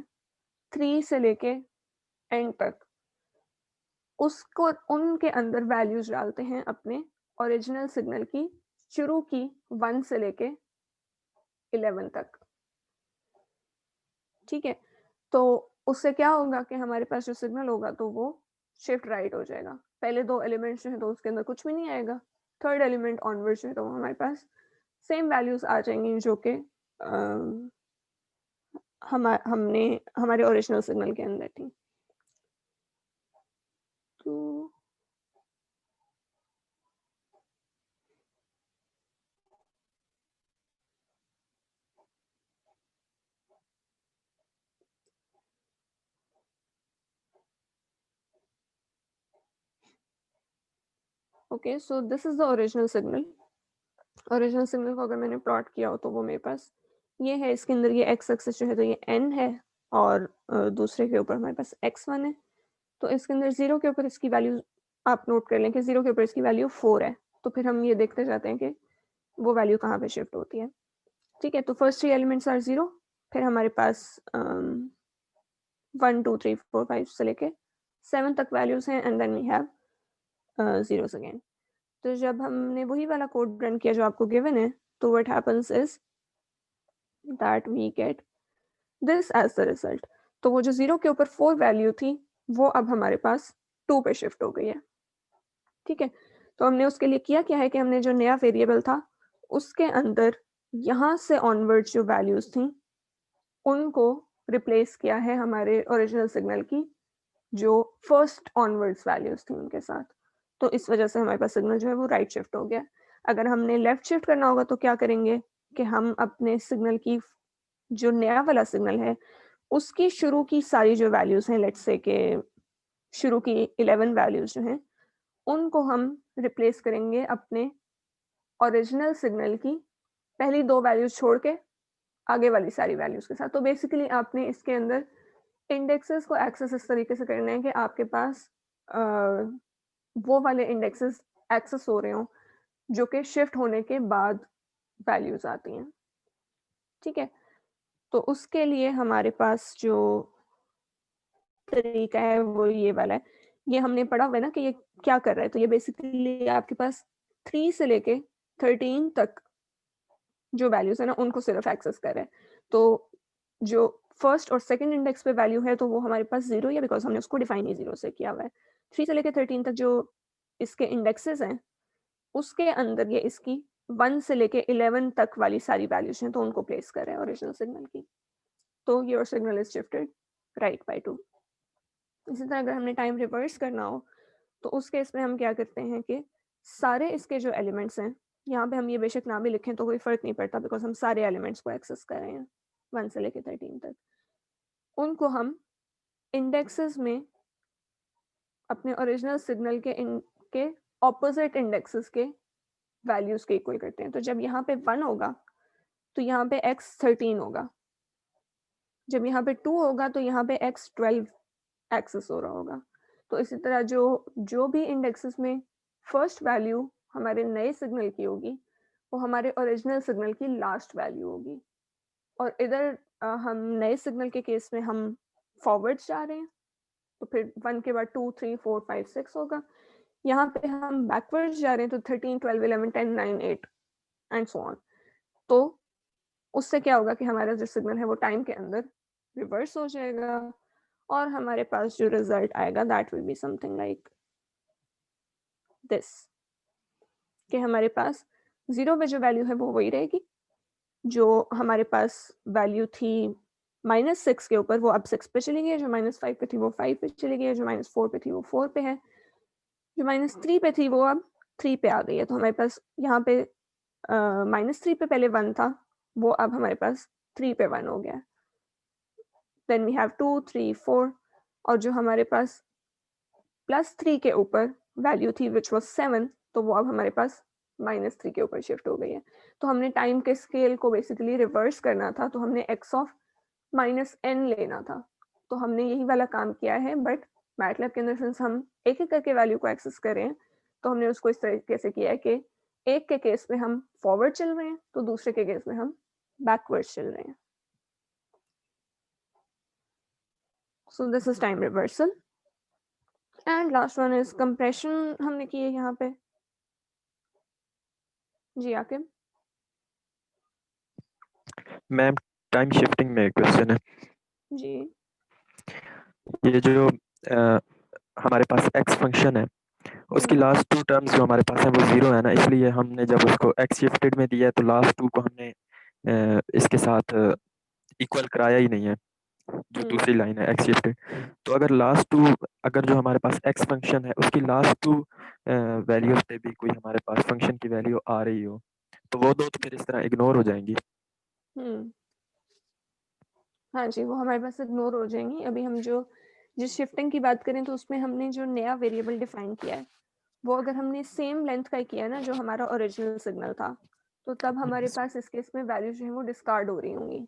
3 से लेके एंड तक, उसको उनके अंदर वैल्यूज डालते हैं अपने ओरिजिनल सिग्नल की, शुरू की 1 से लेके 11 तक। ठीक है, तो उससे क्या होगा कि हमारे पास जो सिग्नल होगा तो वो शिफ्ट राइट हो जाएगा। पहले 2 एलिमेंट्स जो है तो उसके अंदर कुछ भी नहीं आएगा, थर्ड एलिमेंट ऑनवर्ड्स जो है तो हमारे पास सेम वैल्यूज आ जाएंगी जो कि हमने हमारे ओरिजिनल सिग्नल के अंदर थी। तो okay, so this is the original signal. Original signal को अगर मैंने प्लॉट किया हो तो वो मेरे पास ये है, इसके अंदर ये एक्स एक्सिस जो है तो ये n है और दूसरे के ऊपर हमारे पास x1 है। तो इसके अंदर 0 के ऊपर इसकी वैल्यू आप नोट कर लें कि 0 के ऊपर इसकी वैल्यू 4 है। तो फिर हम ये देखते जाते हैं कि वो वैल्यू कहाँ पे शिफ्ट होती है। ठीक है, तो फर्स्ट 3 एलिमेंट्स आर 0, फिर हमारे पास 1 2 3 4 5 से लेके 7 तक वैल्यूज हैं and then we have zeros again. तो जब हमने वही वाला कोड रन किया जो आपको गिवन है, तो what happens is that we get this as the result. तो वो जो 0 के ऊपर 4 वैल्यू थी वो अब हमारे पास 2 पे शिफ्ट हो गई है। ठीक है, तो हमने उसके लिए किया क्या है कि हमने जो नया वेरिएबल था उसके अंदर यहाँ से ऑनवर्ड्स जो वैल्यूज थी उनको रिप्लेस किया है हमारे ओरिजिनल सिग्नल की जो फर्स्ट ऑनवर्ड्स वैल्यूज थी उनके साथ। तो इस वजह से हमारे पास सिग्नल जो है वो राइट शिफ्ट हो गया। अगर हमने लेफ्ट शिफ्ट करना होगा तो क्या करेंगे कि हम अपने सिग्नल की जो नया वाला सिग्नल है उसकी शुरू की सारी जो वैल्यूज हैं, लेट्स से के शुरू की 11 वैल्यूज जो हैं उनको हम रिप्लेस करेंगे अपने ओरिजिनल सिग्नल की पहली 2 वैल्यूज छोड़ के आगे वाली सारी वैल्यूज के साथ। तो बेसिकली आपने इसके अंदर इंडेक्सेस को एक्सेस इस तरीके से करना है कि आपके पास वो वाले इंडेक्सेस एक्सेस हो रहे हो जो कि शिफ्ट होने के बाद वैल्यूज आती हैं। ठीक है, तो उसके लिए हमारे पास जो तरीका है वो ये वाला है। ये हमने पढ़ा हुआ है ना कि ये क्या कर रहा है। तो ये बेसिकली आपके पास 3 से लेके 13 तक जो वैल्यूज है ना उनको सिर्फ एक्सेस कर रहा है। तो जो फर्स्ट और सेकंड इंडेक्स पे वैल्यू है तो वो हमारे पास 0 है बिकॉज हमने उसको डिफाइन ही 0 से किया हुआ है। 3 से लेके 13 तक जो इसके इंडेक्सेस हैं उसके अंदर ये इसकी 1 से लेके 11 तक वाली सारी वैल्यूज हैं तो उनको प्लेस कर रहे हैं ओरिजिनल सिग्नल की। तो your signal is shifted right by 2। इसी तरह अगर हमने टाइम रिवर्स करना हो तो उस केस में हम क्या करते हैं कि सारे इसके जो एलिमेंट्स हैं, यहाँ पे हम ये बेशक ना भी लिखें तो कोई फर्क नहीं पड़ता बिकॉज हम सारे एलिमेंट्स को एक्सेस कर रहे हैं 1 से लेके 13 तक, उनको हम इंडेक्सेस में अपने ओरिजिनल सिग्नल के ऑपोजिट इंडेक्सेस के वैल्यूज के इक्वल करते हैं। तो जब यहाँ पे 1 होगा तो यहाँ पे x13 होगा, जब यहाँ पे 2 होगा तो यहाँ पे x12 एक्सेस हो रहा होगा। तो इसी तरह जो भी इंडेक्सेस में फर्स्ट वैल्यू हमारे नए सिग्नल की होगी वो हमारे ओरिजिनल सिग्नल की लास्ट वैल्यू होगी। और इधर हम नए सिग्नल के केस में हम फॉरवर्ड जा रहे हैं तो फिर 1 के बाद 2 3 4 5 6 होगा। यहाँ पे हम बैकवर्ड्स जा रहे हैं तो 13 12 11 10 9 8 एंड सो ऑन। तो उससे क्या होगा कि हमारा जो सिग्नल है वो टाइम के अंदर रिवर्स हो जाएगा और हमारे पास जो रिजल्ट आएगा that will be something like this, कि हमारे पास 0 पे जो वैल्यू है वो वही रहेगी जो हमारे पास वैल्यू थी -6 के ऊपर वो अब 6 पे चली गई है, जो -5 पे थी वो 5 पे चली गई है, जो -4 पे थी वो 4 पे है, जो -3 पे थी वो अब 3 पे आ गई है। तो हमारे पास यहाँ पे -3 पे पहले 1 था वो अब हमारे पास 3 पे 1 हो गया। देन वी हैव 2 3 4 और जो हमारे पास +3 के ऊपर वैल्यू थी विच वाज 7 तो वो अब हमारे पास -3 के ऊपर शिफ्ट हो गई है। तो हमने टाइम के स्केल को बेसिकली रिवर्स करना था तो हमने x ऑफ -n लेना था। तो हमने यही वाला काम किया है बट मैटलैब के अंदर सिंस हम एक एक करके वैल्यू को एक्सेस कर रहे हैं तो हमने उसको इस तरीके से किया है कि एक के केस में हम फॉरवर्ड चल रहे हैं तो दूसरे के केस में हम बैकवर्ड चल रहे हैं. So this is time reversal. And last one is compression हमने की है यहाँ पे. जी आकिब. मैम टाइम शिफ्टिंग में क्वेश्चन है. जी. ये जो हमारे पास x फंक्शन है उसकी लास्ट टू टर्म्स जो हमारे पास है वो जीरो है ना, इसलिए हमने जब उसको x शिफ्टेड में दिया है तो लास्ट टू को हमने इसके साथ इक्वल कराया ही नहीं है जो दूसरी लाइन है x शिफ्टेड. तो अगर लास्ट टू, अगर जो हमारे पास x फंक्शन है उसकी लास्ट टू वैल्यूज पे भी कोई हमारे पास फंक्शन की वैल्यू आ रही हो तो वो दो तो फिर इस तरह इग्नोर हो जाएंगी. हाँ जी, वो हमारे पास इग्नोर हो जाएंगी. अभी हम जिस शिफ्टिंग की बात करें तो उसमें हमने जो नया वेरिएबल डिफाइन किया है वो अगर हमने सेम लेंथ का किया है ना जो हमारा ओरिजिनल सिग्नल था, तो तब हमारे पास इस केस में वैल्यूज जो है वो डिस्कार्ड हो रही होंगी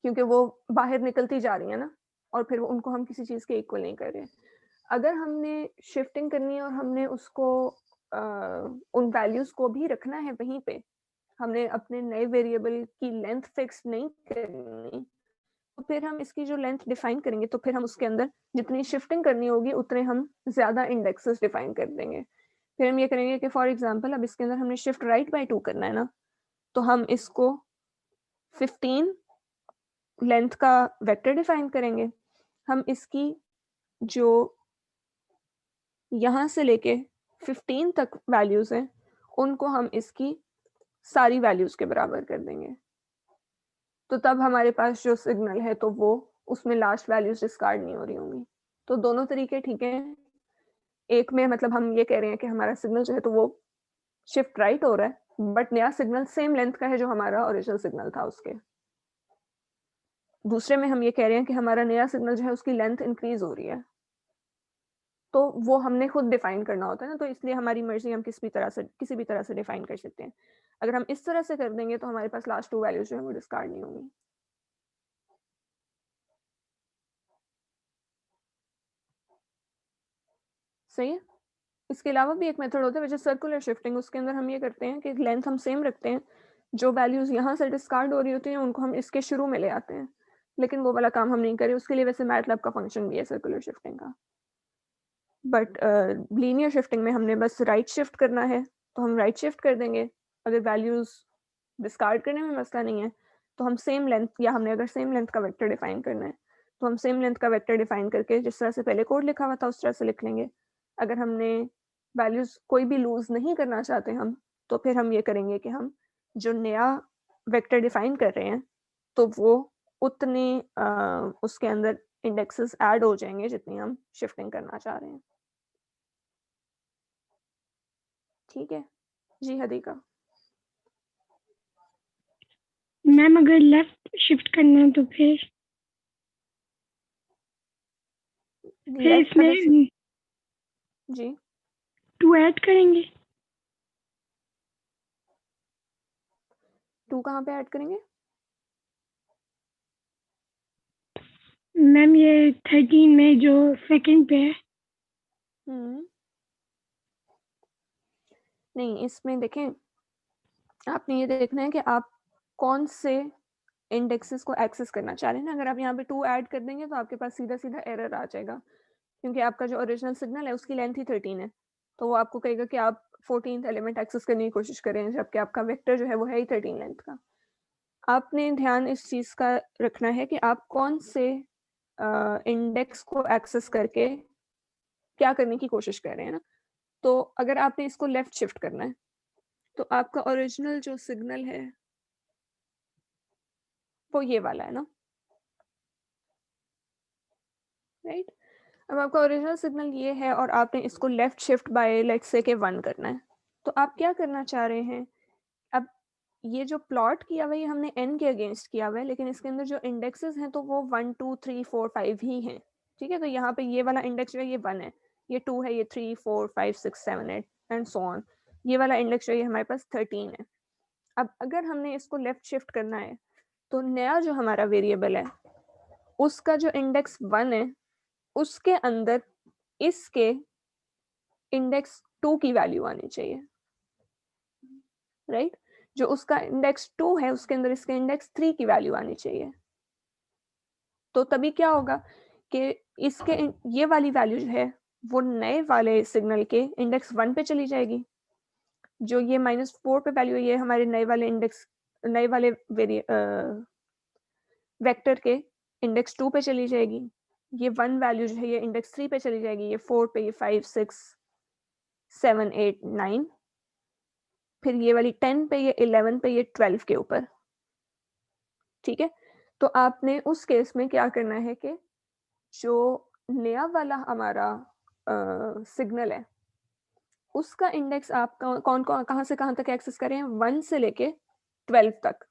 क्योंकि वो बाहर निकलती जा रही है ना, और फिर उनको हम किसी चीज़ के इक्वल नहीं कर रहे. अगर हमने शिफ्टिंग करनी है और हमने उसको उन वैल्यूज को भी रखना है वहीं पे, हमने अपने नए वेरिएबल की लेंथ फिक्स नहीं करनी, तो फिर हम इसकी जो लेंथ डिफाइन करेंगे तो फिर हम उसके अंदर जितनी शिफ्टिंग करनी होगी उतने हम ज़्यादा इंडेक्सेस डिफाइन कर देंगे. फिर हम ये करेंगे कि फॉर एग्जांपल अब इसके अंदर हमने शिफ्ट राइट बाय 2 करना है ना, तो हम इसको 15 लेंथ का वेक्टर डिफाइन करेंगे. हम इसकी जो यहाँ से लेके 15 तक वैल्यूज हैं उनको हम इसकी सारी वैल्यूज के बराबर कर देंगे. तो तब हमारे पास जो सिग्नल है तो वो उसमें लास्ट वैल्यूज डिस्कार्ड नहीं हो रही होंगी. तो दोनों तरीके ठीक हैं. एक में मतलब हम ये कह रहे हैं कि हमारा सिग्नल जो है तो वो शिफ्ट राइट हो रहा है बट नया सिग्नल सेम लेंथ का है जो हमारा ओरिजिनल सिग्नल था उसके. दूसरे में हम ये कह रहे हैं कि हमारा नया सिग्नल जो है उसकी लेंथ इंक्रीज हो रही है, तो वो हमने खुद डिफाइन करना होता है ना, तो इसलिए हमारी मर्जी हम किसी भी तरह से डिफाइन कर सकते हैं. अगर हम इस तरह से कर देंगे तो हमारे पास लास्ट टू वैल्यूज जो है वो डिस्कार्ड नहीं होंगी. सही है. इसके अलावा भी एक मेथड होता है विच इज सर्कुलर शिफ्टिंग. उसके अंदर हम ये करते हैं कि लेंथ हम सेम रखते हैं, जो वैल्यूज यहाँ से डिस्कार्ड हो रही होती हैं उनको हम इसके शुरू में ले आते हैं, लेकिन वो वाला काम हम नहीं करें. उसके लिए वैसे मैटलैब का फंक्शन भी है सर्कुलर शिफ्टिंग का. बट लीनियर शिफ्टिंग में हमने बस राइट शिफ्ट करना है तो हम राइट शिफ्ट कर देंगे. अगर वैल्यूज डिस्कार्ड करने में मसला नहीं है तो हम सेम लेंथ, या हमने अगर सेम लेंथ का वेक्टर डिफाइन करना है तो हम सेम लेंथ का वेक्टर डिफाइन करके जिस तरह से पहले कोड लिखा हुआ था उस तरह से लिख लेंगे. अगर हमने वैल्यूज कोई भी लूज नहीं करना चाहते हम, तो फिर हम ये करेंगे कि हम जो नया वेक्टर डिफाइन कर रहे हैं तो वो उतने उसके अंदर इंडेक्सेस ऐड हो जाएंगे जितनी हम शिफ्टिंग करना चाह रहे हैं. ठीक है जी हदीका. मैम अगर लेफ्ट शिफ्ट करना है तो फिर लेफ्ट अगर इसमें जी 2 ऐड करेंगे. 2 कहाँ पे ऐड करेंगे? मैम ये 13 में जो सेकंड पे है. नहीं, इसमें देखें आपने ये देखना है कि आप कौन से इंडेक्सेस को एक्सेस करना चाह रहे हैं ना. अगर आप यहाँ पे 2 ऐड कर देंगे तो आपके पास सीधा सीधा एरर आ जाएगा, क्योंकि आपका जो ओरिजिनल सिग्नल है उसकी लेंथ ही 13 है, तो वो आपको कहेगा कि आप 14th एलिमेंट एक्सेस करने की कोशिश करें जबकि आपका वेक्टर जो है वो है ही 13 लेंथ का. आपने ध्यान इस चीज़ का रखना है कि आप कौन से इंडेक्स को एक्सेस करके क्या करने की कोशिश कर रहे हैं ना. तो अगर आपने इसको लेफ्ट शिफ्ट करना है तो आपका ओरिजिनल जो सिग्नल है वो ये वाला है ना, राइट. अब आपका ओरिजिनल सिग्नल ये है और आपने इसको left shift by let's say के 1 करना है. तो आप क्या करना चाह रहे हैं? अब ये जो प्लॉट किया हुआ है ये हमने n के अगेंस्ट किया हुआ है, लेकिन इसके अंदर जो इंडेक्सेस हैं तो वो 1 2 3 4 5 ही हैं. ठीक है, तो यहाँ पे ये वाला इंडेक्स जो है ये 1 है, ये 2 है, ये 3 4 5 6 7 8 एंड सो ऑन. ये वाला इंडेक्स जो है हमारे पास 13 है. अब अगर हमने इसको लेफ्ट शिफ्ट करना है तो नया जो हमारा वेरिएबल है उसका जो इंडेक्स 1 है उसके अंदर इसके इंडेक्स 2 की वैल्यू आनी चाहिए, राइट? जो उसका इंडेक्स 2 है उसके अंदर इसके इंडेक्स 3 की वैल्यू आनी चाहिए। तो तभी क्या होगा कि इसके ये वाली वैल्यू जो है वो नए वाले सिग्नल के इंडेक्स 1 पे चली जाएगी। जो ये -4 पे वैल्यू है ये हमारे नए वाले इंडेक्स नए वाले वेक्टर के इंडेक्स 2 पे चली जाएगी। ये 1 वैल्यू जो है ये इंडेक्स 3 पे चली जाएगी, ये 4 पे, ये 5, 6, 7, 8, 9, फिर ये वाली 10 पे, ये 11 पे, ये 12 के ऊपर। ठीक है, तो आपने उस केस में क्या करना है कि जो नया वाला हमारा सिग्नल है उसका इंडेक्स आप कौन कहाँ से कहाँ तक एक्सेस करें, 1 से लेके 12 तक,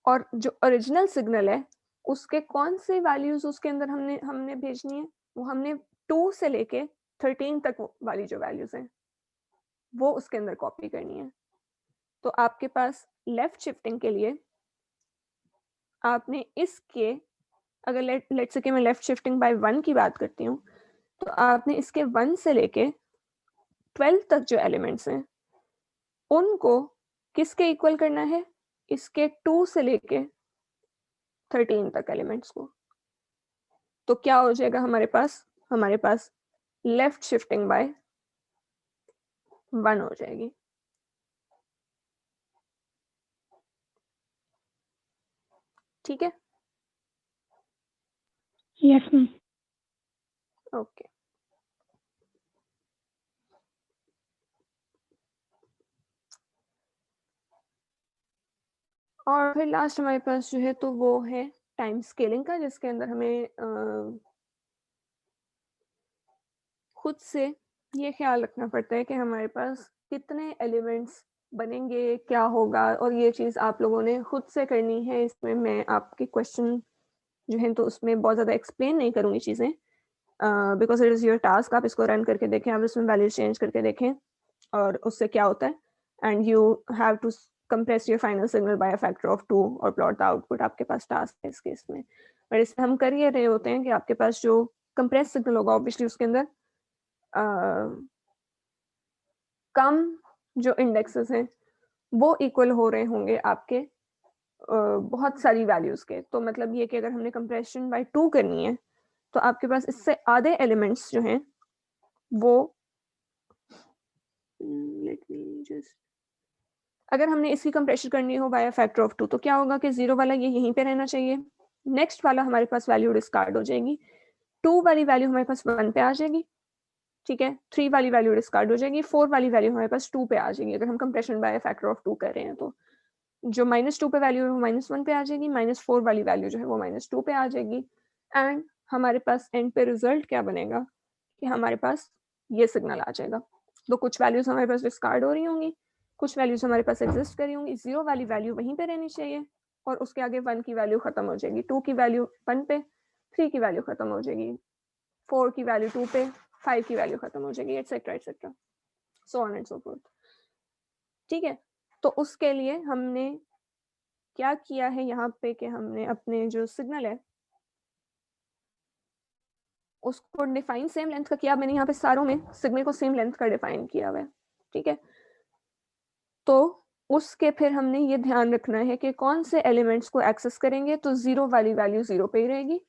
और जो ओरिजिनल सिग्नल है उसके कौन से वैल्यूज उसके अंदर हमने भेजनी है, वो हमने 2 से लेके 13 तक वाली जो वैल्यूज हैं वो उसके अंदर कॉपी करनी है। तो आपके पास लेफ्ट शिफ्टिंग के लिए आपने इसके, अगर लेट्स से कि मैं लेफ्ट शिफ्टिंग बाय 1 की बात करती हूँ, तो आपने इसके 1 से लेके 12 तक जो एलिमेंट्स हैं उनको किसके इक्वल करना है, इसके 2 से लेके 13 तक एलिमेंट्स को। तो क्या हो जाएगा हमारे पास लेफ्ट शिफ्टिंग बाय 1 हो जाएगी। ठीक है, यस मैम। ओके। और फिर लास्ट हमारे पास जो है तो वो है टाइम स्केलिंग का, जिसके अंदर हमें खुद से ये ख्याल रखना पड़ता है कि हमारे पास कितने एलिमेंट्स बनेंगे, क्या होगा, और ये चीज़ आप लोगों ने खुद से करनी है। इसमें मैं आपके क्वेश्चन जो है तो उसमें बहुत ज़्यादा एक्सप्लेन नहीं करूँगी चीज़ें, because it is your task. आप इसको रन करके देखें, आप इसमें वैल्यूज चेंज करके देखें और उससे क्या होता है, and you have to compress your final signal by a factor of 2 और plot the output। आपके पास टास्क है इस केस में, पर इसमें हम कर ये रहे होते हैं कि आपके पास जो compressed signal होगा ऑब्वियसली उसके अंदर कम जो इंडेक्सेस हैं वो इक्वल हो रहे होंगे आपके बहुत सारी वैल्यूज के। तो मतलब ये कि अगर हमने कंप्रेशन बाय 2 करनी है तो आपके पास इससे आधे एलिमेंट्स जो हैं वो लेट मी जस्ट, अगर हमने इसकी कंप्रेशन करनी हो बाय फैक्टर ऑफ 2 तो क्या होगा कि 0 वाला ये यहीं पे रहना चाहिए, नेक्स्ट वाला हमारे पास वैल्यू डिस्कार्ड हो जाएगी, 2 वाली वैल्यू हमारे पास 1 पे आ जाएगी, ठीक है, 3 वाली वैल्यू डिस्कार्ड हो जाएगी, 4 वाली वैल्यू हमारे पास 2 पे आ जाएगी। अगर हम कंप्रेशन बाय फैक्टर ऑफ 2 कर रहे हैं तो जो -2 पे वैल्यू है वो -1 पे आ जाएगी, -4 वाली वैल्यू जो है वो -2 पे आ जाएगी, एंड हमारे पास एंड पे रिजल्ट क्या बनेगा कि हमारे पास ये सिग्नल आ जाएगा। तो कुछ वैल्यूज हमारे पास डिस्कार्ड हो रही होंगी, कुछ वैल्यूज हमारे पास एग्जिस्ट कर रही होंगी। 0 वाली वैल्यू वहीं पे रहनी चाहिए और उसके आगे 1 की वैल्यू खत्म हो जाएगी, 2 की वैल्यू 1 पे, 3 की वैल्यू खत्म हो जाएगी, 4 की वैल्यू 2 पे, 5 की वैल्यू खत्म हो जाएगी, etcetera, so on and so fourth. ठीक है, तो उसके लिए हमने क्या किया है यहाँ पे कि हमने अपने जो सिग्नल है उसको डिफाइन सेम लेंथ का किया। मैंने यहाँ पे सारों में सिग्नल को सेम लेंथ का डिफाइन किया हुआ है, ठीक है। तो उसके फिर हमने ये ध्यान रखना है कि कौन से एलिमेंट्स को एक्सेस करेंगे, तो 0 वाली वैल्यू 0 पे ही रहेगी,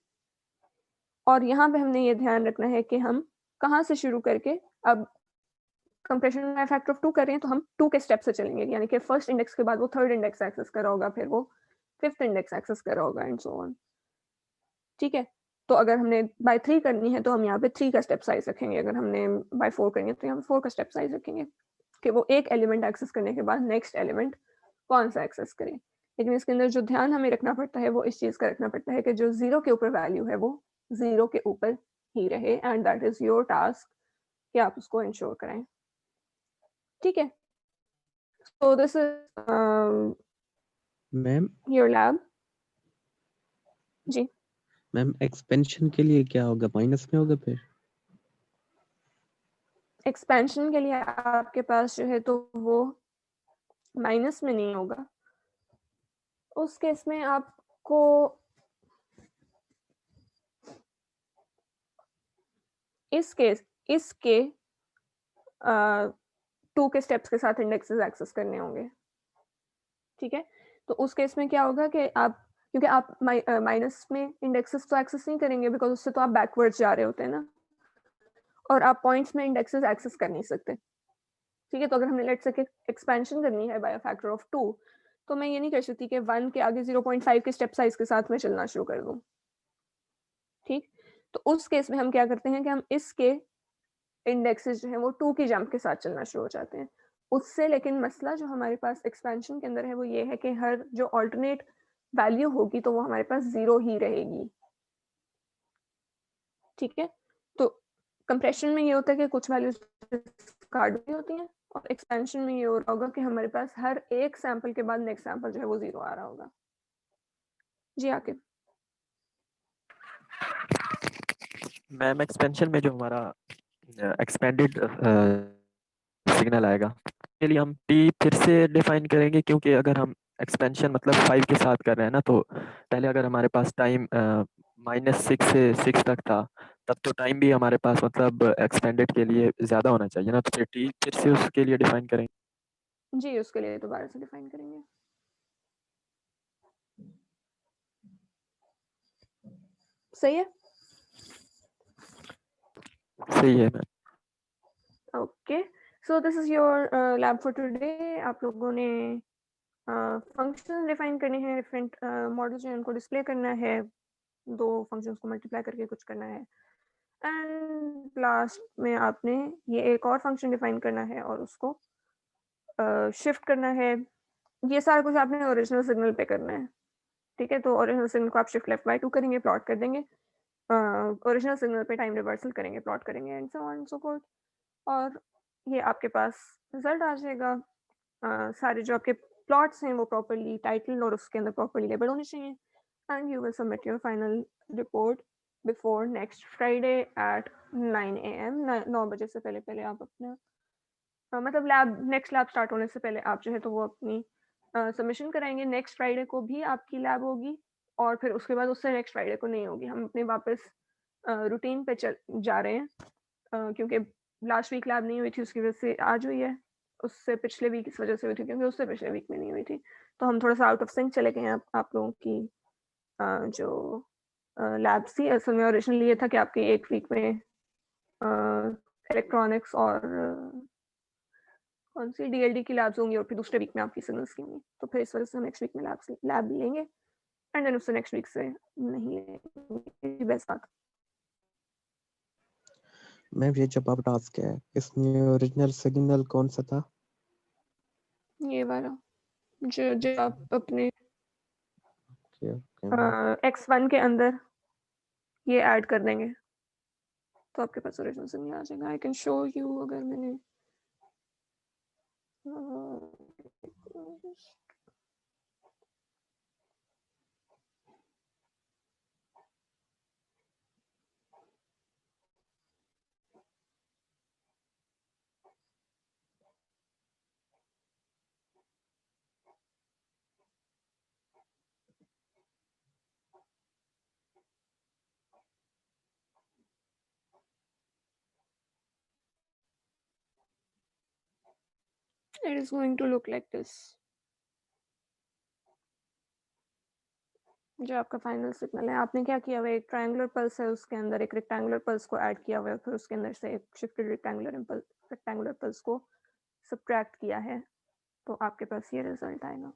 और यहाँ पे हमने ये ध्यान रखना है कि हम कहाँ से शुरू करके, अब कंप्रेशन बाय फैक्टर ऑफ 2 कर रहे हैं तो हम 2 के स्टेप से चलेंगे, यानी कि फर्स्ट इंडेक्स के बाद वो थर्ड इंडेक्स एक्सेस कर रहा होगा, फिर वो फिफ्थ इंडेक्स एक्सेस कर रहा होगा, एंड सो ऑन। ठीक है, तो अगर हमने बाय 3 करनी है तो हम यहाँ पे 3 का स्टेप साइज रखेंगे, अगर हमने बाय 4 करनी है तो यहाँ पे 4 का स्टेप साइज रखेंगे कि वो एक एलिमेंट एक्सेस करने के बाद नेक्स्ट एलिमेंट कौन सा एक्सेस करे। लेकिन इसके अंदर जो ध्यान हमें रखना पड़ता है वो इस चीज़ का रखना पड़ता है कि जो 0 के ऊपर वैल्यू है वो 0 के ऊपर ही रहे, and that is your task कि आप उसको इंश्योर कराएं। ठीक है, so this is ma'am your lab। जी, मैम एक्सपेंशन के लिए क्या होगा, माइनस में होगा फिर? एक्सपेंशन के लिए आपके पास जो है तो वो माइनस में नहीं होगा, उस केस में आपको इसके 2 के स्टेप्स के साथ इंडेक्सेस एक्सेस करने होंगे, ठीक है? तो उस केस में क्या होगा कि आप, क्योंकि आप माइनस में इंडेक्सेस तो एक्सेस नहीं करेंगे बिकॉज़ उससे तो आप बैकवर्ड्स जा रहे होते हैं ना, और आप पॉइंट्स में इंडेक्सेस एक्सेस कर नहीं सकते, ठीक है? तो अगर हमने लेट्स से एक्सपेंशन करनी है बाय अ फैक्टर ऑफ 2, तो मैं ये नहीं कर सकती कि 1 के आगे 0.5 के स्टेप साइज़ के साथ मैं चलना शुरू कर दूँ, ठीक? तो उस केस में हम क्या करते हैं कि हम इसके इंडेक्सेस जो हैं वो 2 की जंप के साथ चलना शुरू हो जाते हैं। उससे लेकिन मसला जो हमारे पास एक्सपेंशन के अंदर है वो ये है कि हर जो अल्टरनेट वैल्यू होगी तो वो हमारे पास 0 ही रहेगी, ठीक है? तो कंप्रेशन में ये होता है कि कुछ वैल्यूज डिस्कार्ड भी होती हैं, और एक्सपेंशन में ये हो रहा होगा कि हमारे पास हर एक सैंपल के बाद नेक्स्ट सैंपल जो है वो 0 आ रहा होगा। जी आकिब। मैम एक्सपेंशन में जो हमारा एक्सपेंडेड सिग्नल आएगा के लिए हम टी फिर से डिफाइन करेंगे, क्योंकि अगर हम एक्सपेंशन मतलब 5 के साथ कर रहे हैं ना, तो पहले अगर हमारे पास टाइम -6 से 6 तक था, तब तो टाइम भी हमारे पास मतलब एक्सपेंडेड के लिए ज़्यादा होना चाहिए ना, तो फिर टी फिर से उसके लिए डिफाइन करेंगे। जी, उसके लिए दोबारा से डिफाइन करेंगे। सही है? सही है ma'am. Okay, so this is your lab for today. आप लोगों ने फंक्शन डिफाइन करने हैं, डिफरेंट मॉडल्स जो हैं उनको डिस्प्ले करना है, 2 फंक्शंस को मल्टीप्लाई करके कुछ करना है, एंड लास्ट में आपने ये एक और फंक्शन डिफाइन करना है और उसको शिफ्ट करना है। ये सारा कुछ आपने ओरिजिनल सिग्नल पे करना है, ठीक है? तो ओरिजिनल सिग्नल को आप शिफ्ट लेफ्ट बाय 2 करेंगे, प्लॉट कर देंगे, ओरिजिनल सिग्नल पे टाइम रिवर्सल करेंगे, प्लॉट करेंगे, and so on so fourth, और ये आपके पास रिजल्ट आ जाएगा। सारे जो आपके प्लॉट्स हैं वो प्रॉपर्ली टाइटल और उसके अंदर प्रॉपर्ली लेबल होने चाहिए, and you will submit your final report before next Friday at 9 AM। 9 बजे से पहले पहले आप अपना मतलब नेक्स्ट लैब स्टार्ट होने से पहले आप जो है तो वो अपनी सबमिशन कराएंगे। नेक्स्ट फ्राइडे को भी आपकी लैब होगी, और फिर उसके बाद उससे नेक्स्ट फ्राइडे को नहीं होगी। हम अपने वापस रूटीन पे जा रहे हैं, क्योंकि लास्ट वीक लैब नहीं हुई थी, उसकी वजह से आज हुई है। उससे पिछले वीक इस वजह से हुई थी क्योंकि उससे पिछले वीक में नहीं हुई थी, तो हम थोड़ा सा आउट ऑफ सिंक चले गए हैं आप लोगों की जो लैब थी। असल में ओरिजिनली ये था कि आपकी एक वीक में इलेक्ट्रॉनिक्स और कौन सी डीएलडी की लैब्स होंगी, और फिर दूसरे वीक में आपकी सिग्नल्स की होंगी, तो फिर इस वजह से हम नेक्स्ट वीक में लैब लेंगे, एंड देन उससे नेक्स्ट वीक से नहीं लेंगे। बेस्ट बात। मैम ये जब आप टास्क है इसमें ओरिजिनल सिग्नल कौन सा था? ये वाला जो आप अपने ओके ओके मैम। X1 के अंदर ये ऐड कर देंगे तो आपके पास ओरिजिनल सिग्नल आ जाएगा। आई कैन शो यू, अगर मैंने it is going to look like this। जो आपका फाइनल सिग्नल है, आपने क्या किया हुआ है, एक ट्रायंगुलर पल्स है, उसके अंदर एक रेक्टेंगुलर पल्स को ऐड किया हुआ है, फिर उसके अंदर से एक शिफ्टेड रेक्टेंगुलर पल्स को सब्ट्रैक्ट किया है, तो आपके पास ये रिजल्ट आएगा,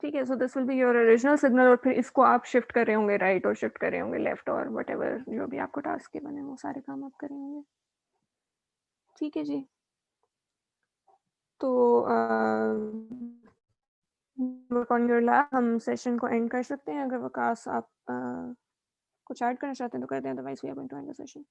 ठीक है? So this will be your original signal, और फिर इसको आप शिफ्ट कर रहे होंगे राइट और शिफ्ट कर रहे होंगे लेफ्ट, और व्हाटएवर जो भी आपको टास्क के बने वो सारे काम आप कर रहे होंगे, ठीक है जी? तो वर्क ऑन योर लैब, हम सेशन को एंड कर सकते हैं। अगर वकास आप कुछ ऐड करना चाहते हैं तो कर दें, otherwise we are going to end the session.